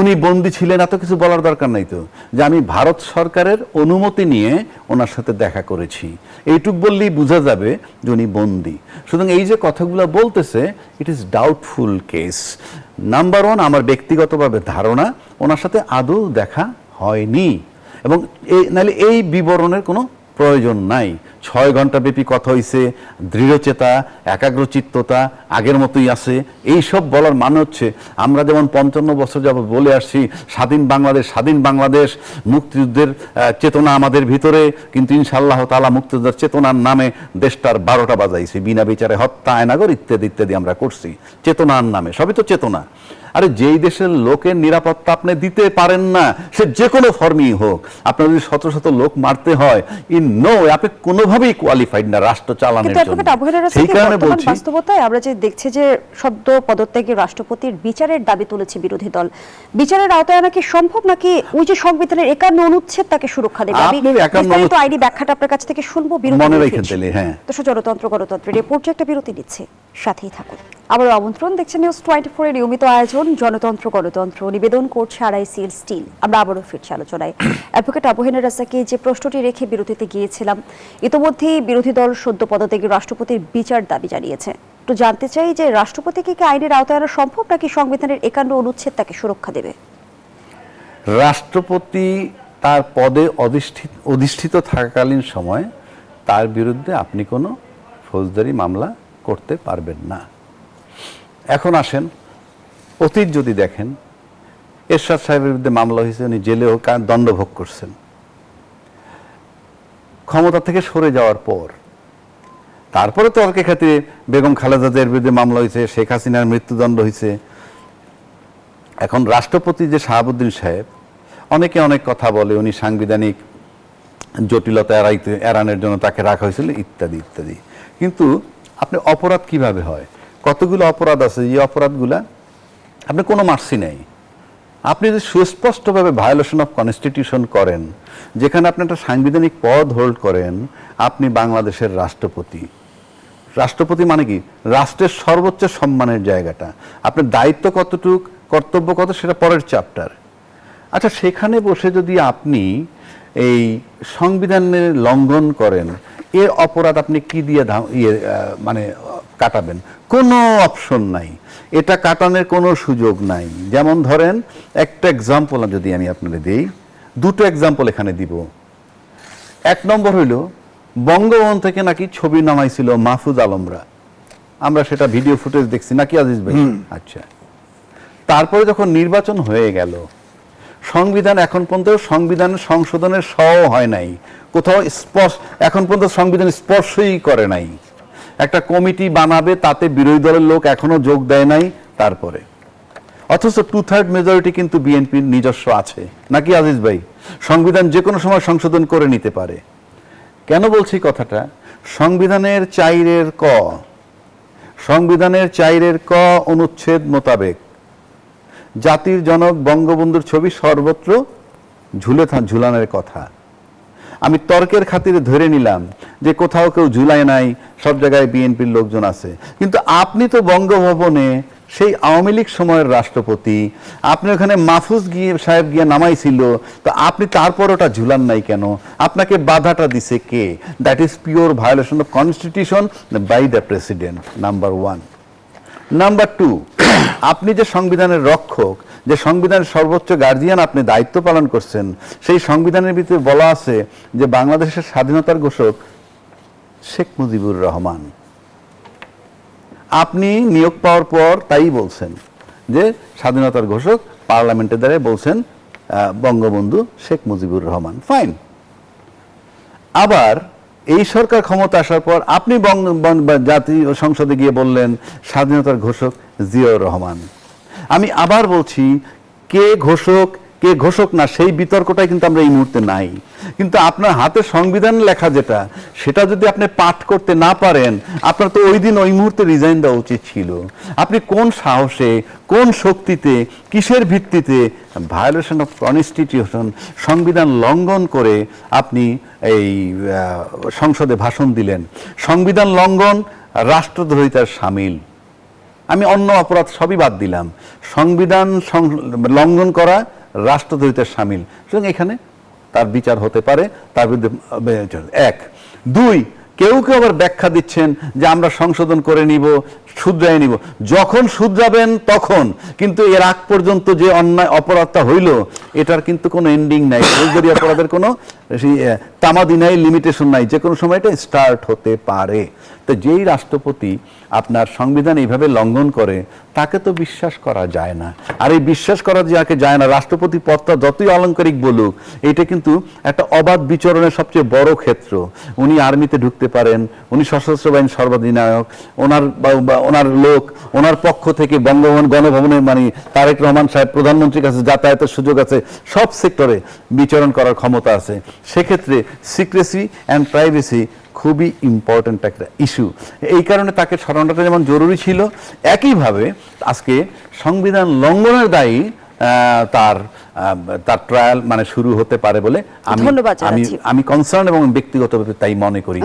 উনি বন্দী ছিলেন, এত কিছু বলার দরকার নাই তো, যে আমি ভারত সরকারের অনুমতি নিয়ে ওনার সাথে দেখা করেছি, এইটুক বললেই বোঝা যাবে যে উনি বন্দী। সুতরাং এই যে কথাগুলো বলতেছে, it is doubtful case. Number 1, আমার ব্যক্তিগতভাবে ধারণা ওনার সাথে আদৌ দেখা হয়নি, এবং নাহলে এই বিবরণের কোনো প্রয়োজন নাই। 6 ঘন্টা ব্যাপী কথা হয়েছে, দৃঢ়চেতা, একাগ্রচিত্ততা আগের মতোই আছে। এইসব বলার মানে হচ্ছে, আমরা যেমন 55 বছর যাবত বলে আসছি স্বাধীন বাংলাদেশ, মুক্তিযুদ্ধের চেতনা আমাদের ভিতরে, কিন্তু ইনশাআল্লাহ তাআলা মুক্তিযুদ্ধের চেতনার নামে দেশটার 12টা বাজাইছি, বিনা বিচারে হত্যা, আয়নাগর ইত্যাদি ইত্যাদি আমরা করছি চেতনার নামে। সবই তো চেতনা। আরে যেই দেশের লোকের নিরাপত্তা আপনি দিতে পারেন না, সে যে কোনো ফর্মই হোক, আপনার যদি শত শত লোক মারতে হয়, আপনি কোনোভাবেই কোয়ালিফাইড না রাষ্ট্র চালানোর জন্য। সেই কারণে বলছি, বাস্তবতায় আমরা যে দেখছি যে সদ্য পদত্যাগী রাষ্ট্রপতির বিচারের দাবি তুলেছে বিরোধী দল। বিচারের আওতায় আনা কি সম্ভব, নাকি ওই যে সংবিধানের 51 অনুচ্ছেদ তাকে সুরক্ষা দেবে? আমি বিস্তারিত আইনি ব্যাখ্যাটা আপনার কাছ থেকে শুনবো বিরোধী। মনে রাখেন তাহলে। হ্যাঁ, দর্শক, গণতন্ত্রের এই পর্যায়ে একটা বিরতি নিচ্ছে, সাথেই থাকুন। আবার আমন্ত্রণ, দেখছেন নিউজ 24 এর নিয়মিত আয়োজন গণতন্ত্র। নিবেদন করছে RICL স্টিল। আমরা আবারও ফিরছি আলোচনায়। অ্যাডভোকেট আবু রাজ্জাককে যে প্রশ্নটি রেখে বিরতিতে গিয়েছিলাম, ইতিমধ্যেই বিরোধী দল সদ্য পদত্যাগী রাষ্ট্রপতির বিচার দাবি জানিয়েছে। একটু জানতে চাই যে রাষ্ট্রপতিকে কি আইনের আওতায় আনা সম্ভব, নাকি সংবিধানের 51 অনুচ্ছেদ তাকে সুরক্ষা দেবে? রাষ্ট্রপতি তার পদে অধিষ্ঠিত থাকাকালীন সময় তার বিরুদ্ধে আপনি কোনো ফৌজদারি মামলা করতে পারবেন না। এখন আসেন, অতীত যদি দেখেন, এরশাদ সাহেবের বিরুদ্ধে মামলা হয়েছে, উনি জেলেও দণ্ড ভোগ করছেন। ক্ষমতা থেকে সরে যাওয়ার পর তারপরে তর্কে খাতিরে বেগম খালেদা জিয়ার বিরুদ্ধে মামলা হয়েছে, শেখ হাসিনার মৃত্যুদণ্ড হয়েছে। এখন রাষ্ট্রপতি যে শাহাবুদ্দিন সাহেব, অনেকে অনেক কথা বলে উনি সাংবিধানিক জটিলতা এড়ানোর জন্য তাকে রাখা হয়েছিল ইত্যাদি ইত্যাদি, কিন্তু আপনি অপরাধ কিভাবে হয়, কতগুলো অপরাধ আছে, এই অপরাধগুলা আপনি কোনো মার্সি নেই। আপনি যদি সুস্পষ্টভাবে ভায়োলেশন অফ কনস্টিটিউশন করেন, যেখানে আপনি একটা সাংবিধানিক পদ হোল্ড করেন, আপনি বাংলাদেশের রাষ্ট্রপতি। রাষ্ট্রপতি মানে কি? রাষ্ট্রের সর্বোচ্চ সম্মানের জায়গাটা। আপনার দায়িত্ব কতটুক, কর্তব্য কত, সেটা পরের চ্যাপ্টার। আচ্ছা, সেখানে বসে যদি আপনি এই সংবিধানের লঙ্ঘন করেন, এর অপরাধ আপনি কি দিয়ে মানে কাটাবেন? কোনো অপশন নাই, এটা কাটানোর কোনো সুযোগ নাই। যেমন ধরেন একটা এক্সাম্পল যদি আমি আপনাদের দিই, দুটো এক্সাম্পল এখানে দিব। এক নম্বর হইল, বঙ্গভবন থেকে নাকি ছবি নামাইছিল মাহফুজ আলমরা, আমরা সেটা ভিডিও ফুটেজ দেখছি নাকি আজিজ ভাই? আচ্ছা, তারপরে যখন নির্বাচন হয়ে গেল, সংবিধান এখন পর্যন্ত সংবিধানের সংশোধনের হয় নাই, কোথাও স্পর্শ, এখন পর্যন্ত সংবিধান স্পর্শই করে নাই। একটা কমিটি বানাবে, তাতে বিরোধী দলের লোক এখনো যোগ দেয় নাই। তারপরে অথচ 2/3 মেজরিটি কিন্তু বিএনপির নিজস্ব আছে নাকি আজিজ ভাই? সংবিধান যে কোনো সময় সংশোধন করে নিতে পারে। কেন বলছি কথাটা? সংবিধানের 4 ক অনুচ্ছেদ মোতাবেক জাতির জনক বঙ্গবন্ধুর ছবি সর্বত্র ঝুলানোর কথা। আমি তর্কের খাতিরে ধরে নিলাম যে কোথাও কেউ ঝুলায় নাই, সব জায়গায় বিএনপির লোকজন আছে, কিন্তু আপনি তো বঙ্গভবনে সেই আওয়ামী লীগ সময়ের রাষ্ট্রপতি, আপনি ওখানে মাহফুজ সাহেব গিয়ে নামাইছিল, তো আপনি তারপর ওটা ঝুলান নাই কেন? আপনাকে বাধাটা দিছে কে? That is pure violation of constitution by the president, number 1। Number 2, আপনি যে সংবিধানের রক্ষক, যে সংবিধানের সর্বোচ্চ গার্জিয়ান, আপনি দায়িত্ব পালন করছেন, সেই সংবিধানের ভিতরে বলা আছে যে বাংলাদেশের স্বাধীনতার ঘোষক শেখ মুজিবুর রহমান। আপনি নিয়োগ পাওয়ার পর তাই বলছেন যে স্বাধীনতার ঘোষক, পার্লামেন্টের দ্বারা বলছেন বঙ্গবন্ধু শেখ মুজিবুর রহমান, ফাইন। আবার এই সরকার ক্ষমতা আসার পর আপনি জাতীয় সংসদে গিয়ে বললেন স্বাধীনতার ঘোষক জিয়াউর রহমান। আমি আবার বলছি, কে ঘোষক না, সেই বিতর্কটাই কিন্তু আমরা এই মুহূর্তে নাই। কিন্তু আপনার হাতে সংবিধান লেখা যেটা, সেটা যদি আপনি পাঠ করতে না পারেন, আপনার তো ওই দিন ওই মুহূর্তে রিজাইন দেওয়া উচিত ছিল। আপনি কোন সাহসে, কোন শক্তিতে, কিসের ভিত্তিতে ভায়োলেশন অফ কনস্টিটিউশন, সংবিধান লঙ্ঘন করে আপনি এই সংসদে ভাষণ দিলেন? সংবিধান লঙ্ঘন রাষ্ট্রদ্রোহিতার শামিল। আমি অন্য অপরাধ সবই বাদ দিলাম, সংবিধান লঙ্ঘন করা রাষ্ট্রদ্রোহিতার শামিল। সুতরাং এখানে তার বিচার হতে পারে, তার বিরুদ্ধে 1। 2, কেউ আবার ব্যাখ্যা দিচ্ছেন যে আমরা সংশোধন করে নিব, শুধরাই নিব। যখন শুধরাবেন তখন, কিন্তু এর আগ পর্যন্ত যে অন্যায় অপরাধটা হইল, এটার কিন্তু কোনো এন্ডিং নাই। ফৌজদারি অপরাধের কোনো তামাদি নাই, লিমিটেশন নাই, যে কোনো সময় এটা স্টার্ট হতে পারে। তো যেই রাষ্ট্রপতি আপনার সংবিধান এইভাবে লঙ্ঘন করে, তাকে তো বিশ্বাস করা যায় না। আর এই বিশ্বাস করা যাকে যায় না, রাষ্ট্রপতি পদটা যতই অলংকারিক বলুক, এটা কিন্তু একটা অবাধ বিচরণের সবচেয়ে বড় ক্ষেত্র। উনি আর্মিতে ঢুকতে পারেন, উনি সশস্ত্র বাহিনীর সর্বাধিনায়ক, ওনার লোক, ওনার পক্ষ থেকে বঙ্গভবন গণভবনে মানে তারেক রহমান সাহেব প্রধানমন্ত্রীর কাছে যাতায়াতের সুযোগ আছে, সব সেক্টরে বিচরণ করার ক্ষমতা আছে। সেক্ষেত্রে সিক্রেসি অ্যান্ড প্রাইভেসি খুবই ইম্পর্ট্যান্ট একটা ইস্যু। এই কারণে তাকে সরানোটা যেমন জরুরি ছিল, একইভাবে আজকে সংবিধান লঙ্ঘনের দায়ী তার ট্রায়াল মানে শুরু হতে পারে বলে আমি কনসার্ন এবং ব্যক্তিগতভাবে তাই মনে করি।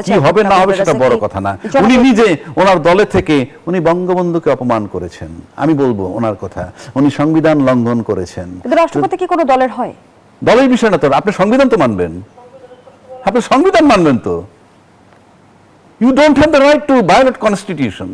কি হবে না হবে সেটা বড় কথা না। উনি নিজে ওনার দলে থেকে উনি বঙ্গবন্ধুকে অপমান করেছেন, আমি বলবো ওনার কথা, উনি সংবিধান লঙ্ঘন করেছেন। রাষ্ট্রপতি কি কোনো দলের হয়? দলের বিষয় না তো, আপনি সংবিধান তো মানবেন, আপনি সংবিধান মানবেন তো। You don't have the right to violate constitution.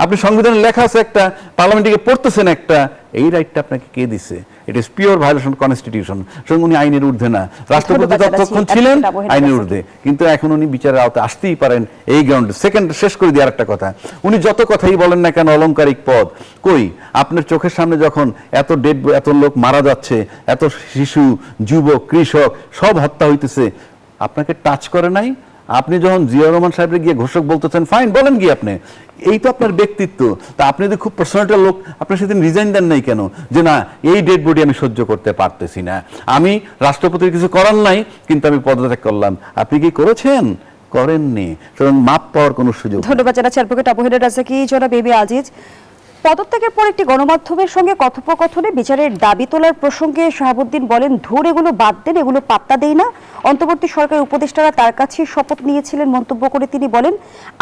আপনি সংবিধানে লেখা আছে একটা, পার্লামেন্টে পড়তেছেন একটা, এই রাইটটা আপনাকে কে দিছে? It is pure violation constitution. সুতরাং উনি আইনের ঊর্ধ্বে না। রাষ্ট্রপতি ততক্ষণ ছিলেন আইনের ঊর্ধ্বে, কিন্তু এখন উনি বিচারের আওতায় আসতেই পারেন এই গ্রাউন্ডে। সেকেন্ড, শেষ করে দিয়ে আরেকটা কথা, উনি যত কথাই বলেন না কেন অলংকারিক পদ, কই আপনার চোখের সামনে যখন এত লোক মারা যাচ্ছে, এত শিশু, যুবক, কৃষক সব হত্যা হইতেছে, আপনাকে টাচ করে নাই? আপনি যখন জিয়া রহমান সাহেবের গিয়ে ঘোষক বলতেছেন, ফাইন, বলেন কি আপনি, এই তো আপনার ব্যক্তিত্ব। তা আপনি যদি খুব পার্সোনাল লোক, আপনি সেদিন রিজাইন দেন নাই কেন, যে না এই ডেড বডি আমি সহ্য করতে পারতেছি না, আমি রাষ্ট্রপতির কিছু করার নাই কিন্তু আমি পদত্যাগ করলাম? আপনি কি করেছেন? করেননি। সুতরাং মাপ পাওয়ার কোনো সুযোগ নেই। ধন্যবাদ জানাচ্ছি অ্যাডভোকেট আবু হেনা রাজাকি। জনাব এ বি আজিজ, পদত্যাগের পর একটি গণমাধ্যমের সঙ্গে কথোপকথনে বিচারের দাবি তোলার প্রসঙ্গে শাহাবুদ্দিন বলেন, ধুর এগুলো বাদ দেন, এগুলো পাত্তা দেই না। অন্তর্বর্তী সরকারের উপদেষ্টারা তার কাছে শপথ নিয়েছিলেন মন্তব্য করে তিনি বলেন,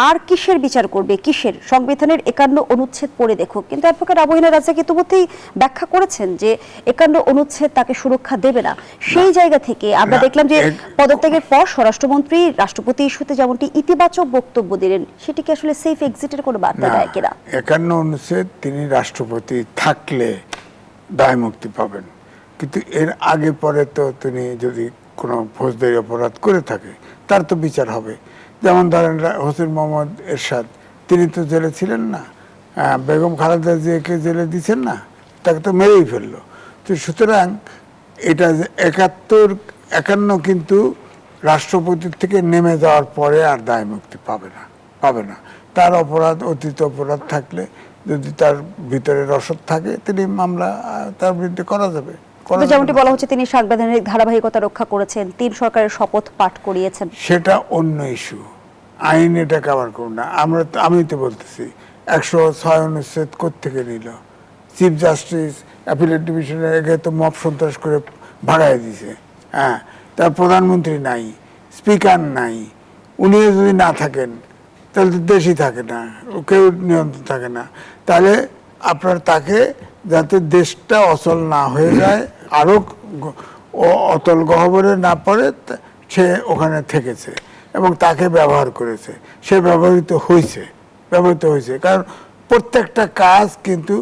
আর কিসের বিচার করবে, কিসের? সংবিধানের 51 অনুচ্ছেদ পড়ে দেখুক। কিন্তু অ্যাডভোকেট আবু হেনা রাজাকি ইতিমধ্যেই ব্যাখ্যা করেছেন যে 51 অনুচ্ছেদ তাকে সুরক্ষা দেবে না। সেই জায়গা থেকে আমরা দেখলাম যে পদত্যাগের পর স্বরাষ্ট্রমন্ত্রী রাষ্ট্রপতি ইস্যুতে যেমনটি ইতিবাচক বক্তব্য দিলেন, সেটি কি আসলে সেফ এক্সিটের কোনো বার্তা দেয় কিনা? 51 অনুচ্ছেদ তিনি রাষ্ট্রপতি থাকলে দায় মুক্তি পাবেন, কিন্তু এর আগে পরে তো তিনি যদি কোনো ফৌজদারি অপরাধ করে থাকে তার তো বিচার হবে। যেমন ধরেন হোসেন মোহাম্মদ এরশাদ, তিনি তো জেলে ছিলেন না, বেগম খালেদা জিয়াকে জেলে দিচ্ছেন না, তাকে তো মেরেই ফেললো। তো সুতরাং এটা 51 কিন্তু রাষ্ট্রপতির থেকে নেমে যাওয়ার পরে আর দায় মুক্তি পাবে না। তার অপরাধ, অতীত অপরাধ থাকলে যদি তার ভিতরে রসদ থাকে, তিনি মামলা তার বিরুদ্ধে করা যাবে। যেমনটি বলা হচ্ছে তিনি সাংবিধানিক ধারাবাহিকতা রক্ষা করেছেন, 3 সরকারের শপথ পাঠ করিয়েছেন। সেটা অন্য ইস্যু, আইন এটা কভার করুন না। আমি তো বলতেছি 106 অনুচ্ছেদ কোত্থেকে নিল? চিফ জাস্টিস অ্যাপিলেট ডিভিশনের আগে তো মব সন্ত্রাস করে ভাগাই দিছে। হ্যাঁ, তার প্রধানমন্ত্রী নাই, স্পিকার নাই, উনিও যদি না থাকেন তাহলে তো দেশই থাকে না, কেউ নিয়ন্ত্রণ থাকে না। তাহলে আপনার তাকে, যাতে দেশটা অচল না হয়ে যায়, আরো অতল গহ্বরে না পড়ে, সে ওখানে থেকেছে এবং তাকে ব্যবহার করেছে। সে ব্যবহৃত হয়েছে। কারণ প্রত্যেকটা কাজ কিন্তু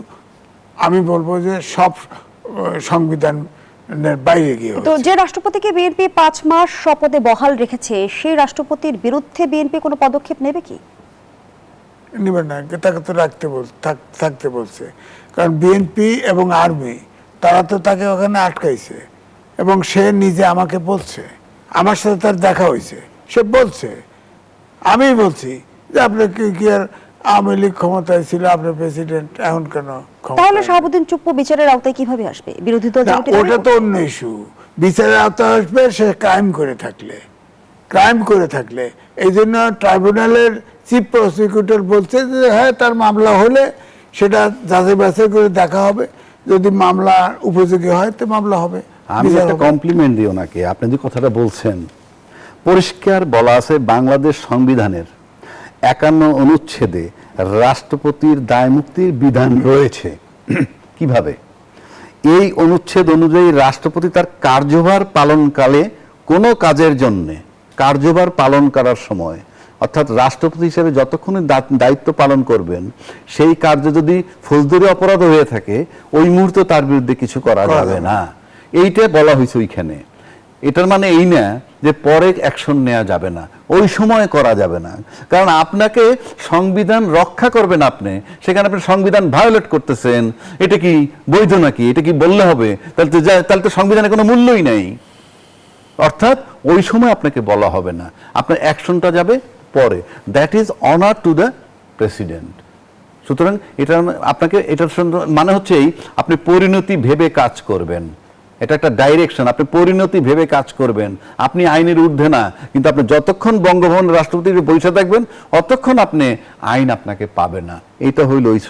আমি বলবো যে সব সংবিধানের বাইরে গিয়ে তো যে রাষ্ট্রপতিকে বিএনপি 5 মাস শপথে বহাল রেখেছে, সেই রাষ্ট্রপতির বিরুদ্ধে বিএনপি কোনো পদক্ষেপ নেবে কি? নেবে না, তাকে তো থাকতে বলছে। কারণ বিএনপি এবং আর্মি তারা তো তাকে ওখানে আটকাইছে এবং সে নিজে আমাকে বলছে, আমার সাথে তার দেখা হয়েছে, সে বলছে, আমি বলছি যে আপনি কি আর আওয়ামী লীগ ক্ষমতায় ছিল, আপনি প্রেসিডেন্ট, এখন কেন? তাহলে শাহাবুদ্দিন চুপ্পু বিচারের আওতায় কিভাবে আসবে? বিরোধী দল ওটা তো অন্য ইস্যু। বিচারের আওতায় আসবে সে ক্রাইম করে থাকলে। এই জন্য ট্রাইব্যুনালের চিফ প্রসিকিউটর বলছে যে হ্যাঁ, তার মামলা হলে সেটা যাচাই বাছাই করে দেখা হবে, যদি মামলা উপযোগী হয় তো মামলা হবে। আমি একটা কমপ্লিমেন্ট দিই ওনাকে, আপনি যে কথাটা বলছেন, পরিষ্কার বলা আছে বাংলাদেশ সংবিধানের 51 অনুচ্ছেদে রাষ্ট্রপতির দায় মুক্তির বিধান রয়েছে। কিভাবে? এই অনুচ্ছেদ অনুযায়ী রাষ্ট্রপতি তার কার্যভার পালনকালে কোনো কাজের জন্য কার্যভার পালন করার সময়, অর্থাৎ রাষ্ট্রপতি হিসেবে যতক্ষণ দায়িত্ব পালন করবেন, সেই কার্য যদি ফৌজদারি অপরাধ হয়ে থাকে, ওই মুহূর্তে তার বিরুদ্ধে কিছু করা যাবে না। এইটা বলা হয়েছে ওইখানে। এটার মানে এই না যে পরে অ্যাকশন নেওয়া যাবে না, ওই সময় করা যাবে না। কারণ আপনাকে সংবিধান রক্ষা করবেন, আপনি সেখানে আপনি সংবিধান ভায়োলেট করতেছেন। এটা কি বৈধ নাকি? এটা কি বললে হবে? তাহলে তো সংবিধানের কোনো মূল্যই নাই। অর্থাৎ ওই সময় আপনাকে বলা হবে না, আপনার অ্যাকশনটা যাবে পরে। That is honour to the president. সুতরাং এটা আপনাকে, এটার মানে হচ্ছে আপনি পরিণতি ভেবে কাজ করবেন। এটা একটা ডাইরেকশন, আপনি পরিণতি ভেবে কাজ করবেন। আপনি আইনের ঊর্ধ্বে না, কিন্তু আপনি যতক্ষণ বঙ্গভবন রাষ্ট্রপতির বসে থাকবেন অতক্ষণ আপনি আইন আপনাকে পাবে না। এটা হইল ওই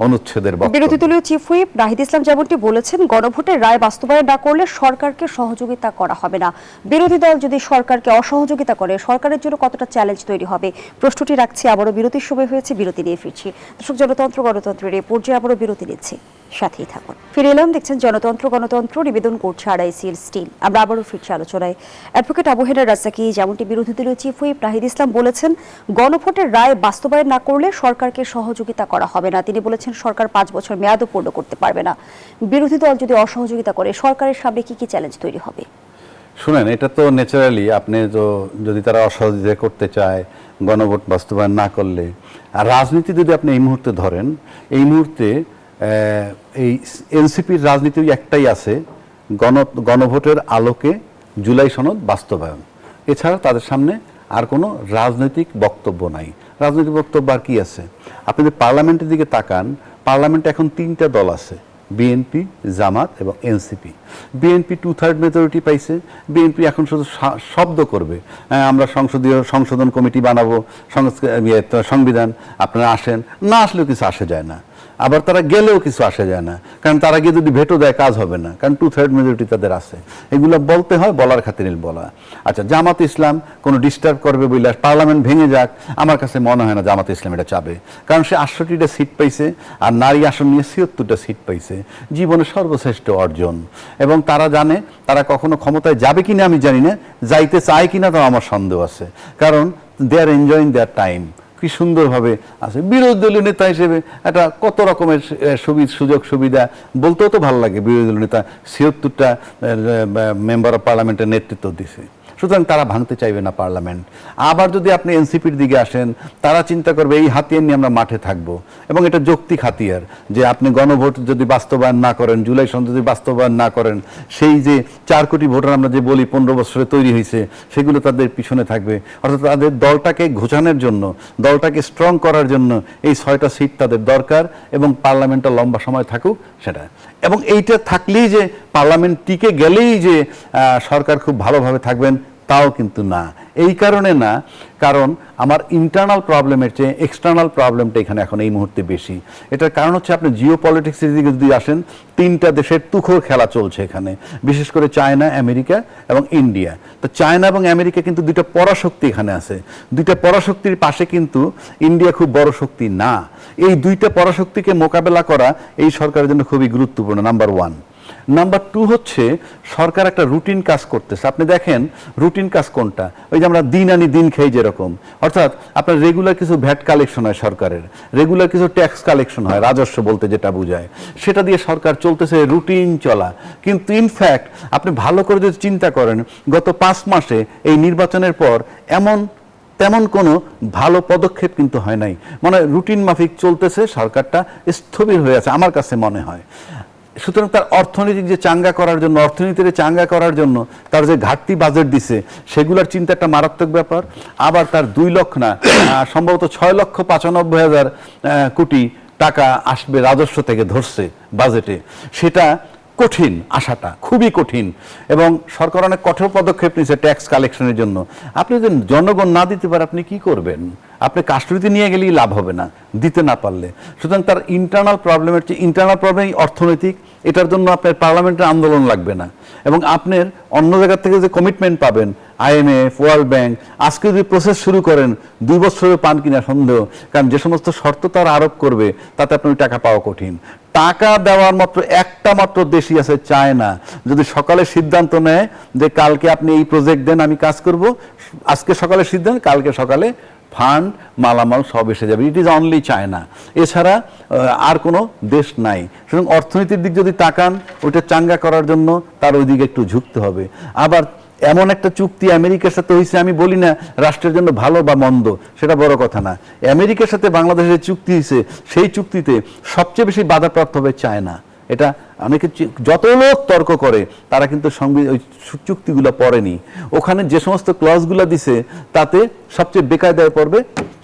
অনুচ্ছেদের বক্তব্য। বিরোধী দলীয় চিফ হুইপ নাহিদ ইসলাম যেমনটি বলেছেন, গণভোটের রায় বাস্তবায়ন না করলে সরকারকে সহযোগিতা করা হবে না। বিরোধী দল যদি সরকারকে অসহযোগিতা করে, সরকারের জন্য কতটা চ্যালেঞ্জ তৈরি হবে? প্রশ্নটি রাখছি। আবারও বিরতির সময় হয়েছে, বিরতি নিয়ে ফিরছি। দর্শক, জনতন্ত্র গণতন্ত্রের এই পর্যায়ে আবারও বিরতি নিচ্ছি, সাথেই থাকুন। ফিরে এলাম, দেখছেন জনতন্ত্র গণতন্ত্র, নিবেদন করছে আড়াইসির স্টিল। আমরা আবারও ফিরছি আলোচনায়। অ্যাডভোকেট আবু হেনা রাজাকি, যেমনটি বিরোধী দলীয় চিফ হুইপ নাহিদ ইসলাম বলেছেন, গণভোটের রায় বাস্তবায়ন না করলে সরকারকে সহযোগিতা করা হবে না। তিনি বলেছেন সরকার 5 বছর মেয়াদও পূর্ণ করতে পারবে না। বিরোধী দল যদি অসহযোগিতা করে, সরকারের সামনে কি কি চ্যালেঞ্জ তৈরি হবে? শুনেন, এটা তো ন্যাচারালি আপনি তো, যদি তারা অসহযোগিতা করতে চায় গণভোট বাস্তবায়ন না করলে, আর রাজনীতি যদি আপনি এই মুহূর্তে ধরেন, এই মুহূর্তে এই এনসিপির রাজনীতি একটাই আছে, গণভোটের আলোকে জুলাই সনদ বাস্তবায়ন। এছাড়া তাদের সামনে আর কোনো রাজনৈতিক বক্তব্য নাই। রাজনৈতিক বক্তব্য আর কি আছে? আপনি যদি পার্লামেন্টের দিকে তাকান, পার্লামেন্টে এখন 3টা দল আছে, বিএনপি, জামাত এবং এনসিপি। বিএনপি 2/3 মেজরিটি পাইছে। বিএনপি এখন শুধু শব্দ করবে, আমরা সংসদীয় সংশোধন কমিটি বানাবো, সংবিধান আপনারা আসেন, না আসলেও কিছু আসে যায় না। আবার তারা গেলেও কিছু আসে যায় না, কারণ তারা গিয়ে যদি ভেটো দেয় কাজ হবে না, কারণ 2/3 মেজরিটি তাদের আছে। এগুলো বলতে হয়, বলার খাতিরে বলা। আচ্ছা, জামাত ইসলাম কোনো ডিস্টার্ব করবে বলে পার্লামেন্ট ভেঙে যাক, আমার কাছে মনে হয় না জামাত ইসলাম এটা চাবে, কারণ সে 68টা সিট পাইছে আর নারী আসন নিয়ে 76টা সিট পাইছে, জীবনের সর্বশ্রেষ্ঠ অর্জন। এবং তারা জানে তারা কখনো ক্ষমতায় যাবে কিনা আমি জানি না, যাইতে চায় কিনা তাও আমার সন্দেহ আছে, কারণ দে আর এনজয়িং দেয়ার টাইম। কি সুন্দরভাবে আছে। বিরোধী দলীয় নেতা হিসেবে একটা কত রকমের সুযোগ সুবিধা, বলতেও তো ভালো লাগে। বিরোধী দলীয় নেতা 76টা মেম্বার অফ পার্লামেন্টের নেতৃত্ব দিছে, সুতরাং তারা ভাঙতে চাইবে না পার্লামেন্ট। আবার যদি আপনি এনসিপির দিকে আসেন, তারা চিন্তা করবে এই হাতিয়ার নিয়ে আমরা মাঠে থাকব, এবং এটা যৌক্তিক হাতিয়ার যে আপনি গণভোট যদি বাস্তবায়ন না করেন, জুলাই সনদ যদি বাস্তবায়ন না করেন, সেই যে 4 কোটি ভোটার আমরা যে বলি 15 বছরে তৈরি হয়েছে, সেগুলো তাদের পিছনে থাকবে। অর্থাৎ তাদের দলটাকে ঘোচানোর জন্য, দলটাকে স্ট্রং করার জন্য এই 6টা সিট তাদের দরকার, এবং পার্লামেন্টটা লম্বা সময় থাকুক সেটা। এবং এইটা থাকলেই যে পার্লামেন্ট টিকে গেলেই যে সরকার খুব ভালোভাবে থাকবেন তাও কিন্তু না। এই কারণে না, কারণ আমার ইন্টারনাল প্রবলেমের চেয়ে এক্সটার্নাল প্রবলেমটা এখানে এখন এই মুহূর্তে বেশি। এটার কারণ হচ্ছে আপনি জিও পলিটিক্সের দিকে যদি আসেন, 3টা দেশের তুখোর খেলা চলছে এখানে, বিশেষ করে চায়না, আমেরিকা এবং ইন্ডিয়া। তো চায়না এবং আমেরিকা কিন্তু 2টা পরাশক্তি এখানে আছে। 2টা পরাশক্তির পাশে কিন্তু ইন্ডিয়া খুব বড় শক্তি না। এই 2টা পরাশক্তিকে মোকাবেলা করা এই সরকারের জন্য খুবই গুরুত্বপূর্ণ, নাম্বার 1। নাম্বার 2 হচ্ছে সরকার একটা রুটিন কাজ করতেছে। আপনি দেখেন রুটিন কাজ কোনটা, ওই যে আমরা দিন আনি দিন খাই যেরকম, অর্থাৎ আপনার রেগুলার কিছু ভ্যাট কালেকশন হয় সরকারের, রেগুলার কিছু ট্যাক্স কালেকশন হয়, রাজস্ব বলতে যেটা বোঝায়, সেটা দিয়ে সরকার চলতেছে রুটিন চলা। কিন্তু ইনফ্যাক্ট আপনি ভালো করে যদি চিন্তা করেন, গত 5 মাসে এই নির্বাচনের পর তেমন কোনো ভালো পদক্ষেপ কিন্তু হয় নাই। মানে রুটিন মাফিক চলতেছে, সরকারটা স্থবির হয়ে আছে আমার কাছে মনে হয়। সুতরাং তার অর্থনৈতিক যে চাঙ্গা করার জন্য, অর্থনীতির চাঙ্গা করার জন্য তার যে ঘাটতি বাজেট দিছে, সেগুলোর চিন্তা একটা মারাত্মক ব্যাপার। আবার তার 2 লক্ষ না, সম্ভবত 6,95,000 কোটি টাকা আসবে রাজস্ব থেকে ধরছে বাজেটে, সেটা কঠিন, আশাটা খুবই কঠিন। এবং সরকার অনেক কঠোর পদক্ষেপ নিয়েছে ট্যাক্স কালেকশনের জন্য। আপনি যদি জনগণ না দিতে পারে আপনি কি করবেন? আপনি কাস্টডিতে নিয়ে গেলেই লাভ হবে না, দিতে না পারলে। সুতরাং তার ইন্টারনাল প্রবলেমের চেয়ে ইন্টারনাল প্রবলেম অর্থনৈতিক, এটার জন্য আপনার পার্লামেন্টের আন্দোলন লাগবে না, এবং আপনার অন্য জায়গা থেকে যে কমিটমেন্ট পাবেন, IMF, ওয়ার্ল্ড ব্যাংক, আজকে যদি প্রসেস শুরু করেন 2 বছরে পান কিনা সন্দেহ, কারণ যে সমস্ত শর্ত তারা আরোপ করবে তাতে আপনার টাকা পাওয়া কঠিন। টাকা দেওয়ার মাত্র একটা মাত্র দেশই আছে, চায়না। যদি সকালে সিদ্ধান্ত নেয় যে কালকে আপনি এই প্রজেক্ট দেন, আমি কাজ করব, আজকে সকালে সিদ্ধান্ত, কালকে সকালে ফান্ড মালামাল সব এসে যাবে। ইট ইজ অনলি চায়না, এছাড়া আর কোনো দেশ নাই। সুতরাং অর্থনীতির দিক যদি তাকান, ওইটা চাঙ্গা করার জন্য তার ওই দিকে একটু ঝুঁকতে হবে। আবার এমন একটা চুক্তি আমেরিকার সাথে হয়েছে, আমি বলি না রাষ্ট্রের জন্য ভালো বা মন্দ, সেটা বড় কথা না। আমেরিকার সাথে বাংলাদেশের চুক্তি হয়েছে, সেই চুক্তিতে সবচেয়ে বেশি বাধাপ্রাপ্ত হবে চায়না। এটা অনেকে যত লোক তর্ক করে, তারা কিন্তু ওই চুক্তিগুলো পড়েনি। ওখানে যে সমস্ত ক্লজগুলো দিছে তাতে সবচেয়ে বেকায়দায় পড়বে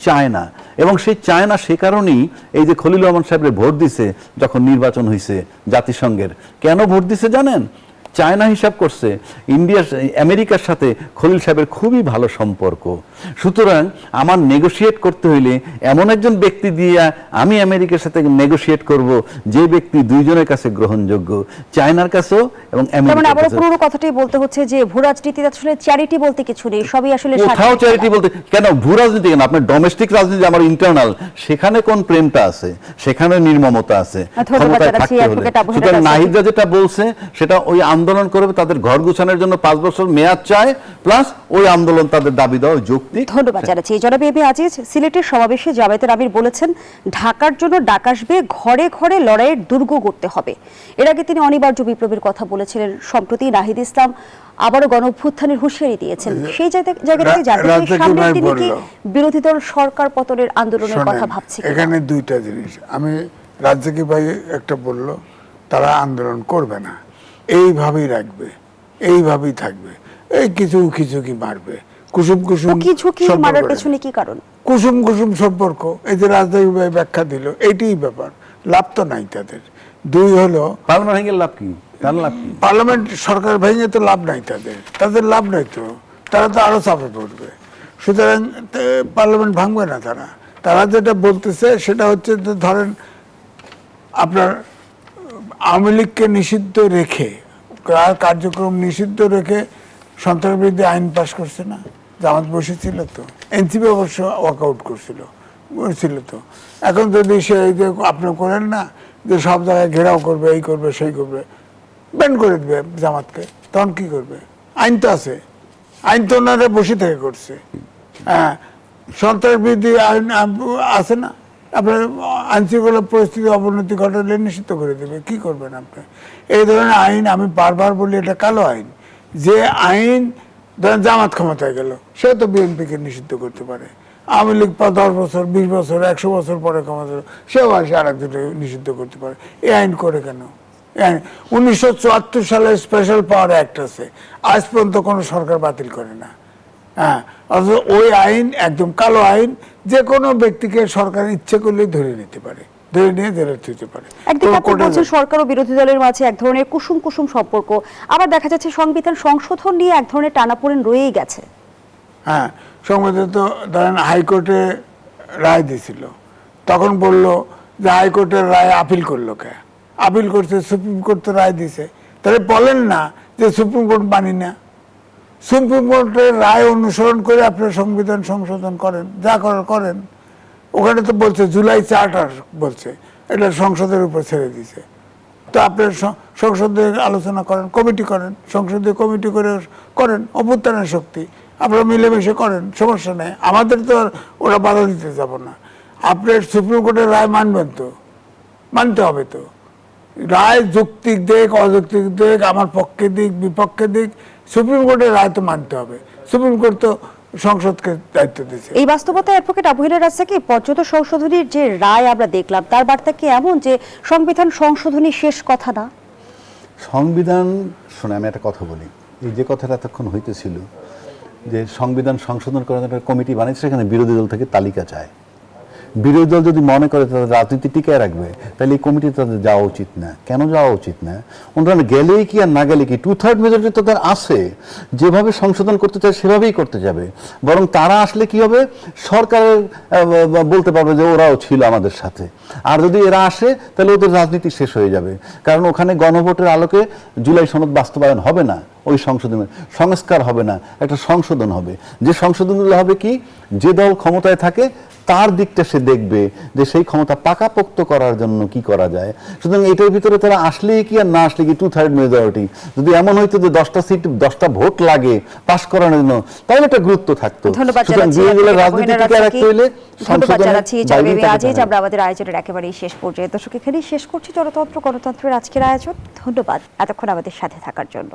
চায়না। এবং সেই চায়না সে কারণেই এই যে খলিলুর রহমান সাহেবের ভোট দিছে যখন নির্বাচন হয়েছে জাতিসংঘের, কেন ভোট দিছে জানেন? চায়না হিসাব করছে আমেরিকার সাথে খলিল সাহেবের খুবই ভালো সম্পর্ক, সুতরাং আমার নেগোশিয়েট করতে হইলে এমন একজন ব্যক্তি দিয়ে আমি আমেরিকার সাথে নেগোশিয়েট করব যে ব্যক্তি দুইজনের কাছে গ্রহণযোগ্য, চায়নার কাছেও এবং আমেরিকার আবার কাছেও। পুরো কথাটাই বলতে হচ্ছে যে ভূ রাজনীতিতে আসলে চ্যারিটি বলতে কিছু নেই, সবই আসলে কোথাও চ্যারিটি বলতে কেন, ভূ রাজনীতি কেন, আপনার ডোমেস্টিক রাজনীতি আমার ইন্টারনাল, সেখানে কোন প্রেমটা আছে, সেখানে নির্মমতা আছে, ক্ষমতায় থাকতে হলে। সুতরাং নাহিদরা যেটা বলছে সেটা ওই আন্দোলন করবে, তাদের ঘর গুছানোর জন্য 5 বছর মেয়াদ চায়, প্লাস ওই আন্দোলন তাদের দাবি দেওয়া যৌক্তিক। ধন্যবাদ জানাচ্ছি। জনাব এ বি আজিজ, সিলেটের সমাবেশে জামায়াতের আমির বলেছেন ঢাকার জন্য ডাক আসবে, ঘরে ঘরে লড়াইয়ের দুর্গ করতে হবে। এর আগে তিনি অনিবার্য বিপ্লবের কথা বলেছিলেন। সম্প্রতি নাহিদ ইসলাম আবারও গণঅভ্যুত্থানের হুঁশিয়ারি দিয়েছেন। সেই জায়গা থেকে জানতে চাই, সামনের দিনে কি বিরোধী দল সরকার পতনের আন্দোলনের কথা ভাবছে? এখানে 2টা জিনিস, আমি রাজ্জাকি ভাই একটা বলল, তারা আন্দোলন করবে না, এইভাবেই রাখবে, এইভাবেই থাকবে, এই কিছু কি মারবে, কুসুম কুসুম উকি ঝুঁকি সম্পর্ক মারার নেই। পেছনে কি কারণ? কুসুম কুসুম সম্পর্ক, এই যে রাজনৈতিক ব্যাখ্যা দিল, এইটাই ব্যাপার। লাভ তো নাই তাদের। দুই হলো পার্লামেন্ট ভেঙে লাভ কি, তার লাভ কি? পার্লামেন্ট সরকার ভেঙে তো লাভ নাই তাদের লাভ নাই তো, তারা তো আরো চাপে পড়বে। সুতরাং পার্লামেন্ট ভাঙবে না তারা যেটা বলতেছে সেটা হচ্ছে যে ধরেন আপনার আওয়ামী লীগকে নিষিদ্ধ রেখে, কার্যক্রম নিষিদ্ধ রেখে সন্ত্রাসবিরোধী আইন পাশ করছে না, জামাত বসেছিল তো, এনসিপি অবশ্য ওয়ার্কআউট করছিল তো। এখন যদি সে এই যে আপনি করেন না যে সব জায়গায় ঘেরাও করবে, এই করবে সেই করবে, ব্যান করে দেবে জামাতকে, তখন কি করবে? আইন তো আছে, আইন তো ওনারা বসে থেকে করছে। হ্যাঁ, সন্ত্রাসবিরোধী আইন আছে না, আপনার আইনশৃঙ্খলা পরিস্থিতি অবনতি ঘটালে নিষিদ্ধ করে দেবে, কি করবেন আপনি? এই ধরনের আইন আমি বারবার বলি এটা কালো আইন। যে আইন ধরেন জামাত ক্ষমতায় গেল, সে তো বিএনপিকে নিষিদ্ধ করতে পারে। আওয়ামী লীগ 10 বছর 20 বছর 100 বছর পরে ক্ষমতা, সেও আসে আরেকজনকে নিষিদ্ধ করতে পারে। এই আইন করে কেন? 1974 সালে স্পেশাল পাওয়ার অ্যাক্ট আছে, আজ পর্যন্ত কোনো সরকার বাতিল করে না। হ্যাঁ, অথচ ওই আইন একদম কালো আইন, যে কোনো ব্যক্তিকে সরকার ইচ্ছে করলেই ধরে নিতে পারে, ধরে নিয়ে জেলে দিতে পারে। একদিকে আপনি বলছেন সরকার ও বিরোধী দলের মাঝে এক ধরনের কুসুম কুসুম সম্পর্ক, আবার দেখা যাচ্ছে সংবিধান সংশোধন নিয়ে এক ধরনের টানাপোড়েন রয়েই গেছে। হ্যাঁ, সংবিধান তো ধরেন হাইকোর্টে রায় দিয়েছিল, তখন বলল যে হাইকোর্টের রায় আপিল করলো কে? আপিল করছে, সুপ্রিম কোর্ট তো রায় দিছে, তাহলে বলেন না যে সুপ্রিম কোর্ট মানি না। সুপ্রিম কোর্টের রায় অনুসরণ করে আপনার সংবিধান সংশোধন করেন, যা করার করেন। ওখানে তো বলছে জুলাই চার্টার বলছে, এটা সংসদের উপর ছেড়ে দিছে। তো আপনার সংসদে আলোচনা করেন, কমিটি করেন, সংসদীয় কমিটি করে করেন, অভ্যুত্থানের শক্তি আপনারা মিলেমিশে করেন, সমস্যা নেই। আমাদের তো আর ওরা বাধা দিতে যাব না। আপনার সুপ্রিম কোর্টের রায় মানবেন তো, মানতে হবে তো। রায় যৌক্তিক দিক অযৌক্তিক দিক, আমার পক্ষে দিক বিপক্ষে দিক, সুপ্রিম কোর্টের রায় তো মানতে হবে। সুপ্রিম কোর্ট তো সংসদকে দায়িত্ব দিয়েছে। এই বাস্তবতায় অ্যাডভোকেট আবুহেলের রাজ্জাকি পর্যন্ত সংশোধনীর যে রায় আমরা দেখলাম, তার বার্তা কি এমন যে সংবিধান সংশোধনী শেষ কথা না? সংবিধান শুনে আমি একটা কথা বলি, এই যে কথাটা এতক্ষণ হইতেছিল যে সংবিধান সংশোধন করার একটা কমিটি বানিয়েছে, সেখানে বিরোধী দল থেকে তালিকা চায়। বিরোধী দল যদি মনে করে তাদের রাজনীতি টিকায় রাখবে, তাহলে এই কমিটি তাদের যাওয়া উচিত না। কেন যাওয়া উচিত না? ওনারা গেলেই কি আর না গেলে কি, 2/3 মেজরিটি তাদের আছে, যেভাবে সংশোধন করতে চায় সেভাবেই করতে যাবে। বরং তারা আসলে কি হবে, সরকারের বলতে পারবে যে ওরাও ছিল আমাদের সাথে। আর যদি এরা আসে তাহলে ওদের রাজনীতি শেষ হয়ে যাবে, কারণ ওখানে গণভোটের আলোকে জুলাই সনদ বাস্তবায়ন হবে না, ওই সংশোধনের সংস্কার হবে না, একটা সংশোধন হবে। যে সংশোধনগুলো হবে কি, যে দল ক্ষমতায় থাকে তার দিকটা সে দেখবে যে সেই ক্ষমতা পাকাপোক্ত করার জন্য কি করা যায়। সুতরাং এটার ভিতরে তারা আসলেই কি আর না আসলে কি 2/3 মেজরিটি, যদি এমন হইতো যে 10টা সিট 10টা ভোট লাগে পাস করানোর জন্য, তাহলে একটা গুরুত্ব থাকতো। ধন্যবাদ জানাচ্ছি আজিজ। আমরা আমাদের আয়োজনের একেবারেই শেষ পর্যায়ে, দর্শক এখানেই শেষ করছি জনতন্ত্র গণতন্ত্রের আজকের আয়োজন। ধন্যবাদ এতক্ষণ আমাদের সাথে থাকার জন্য।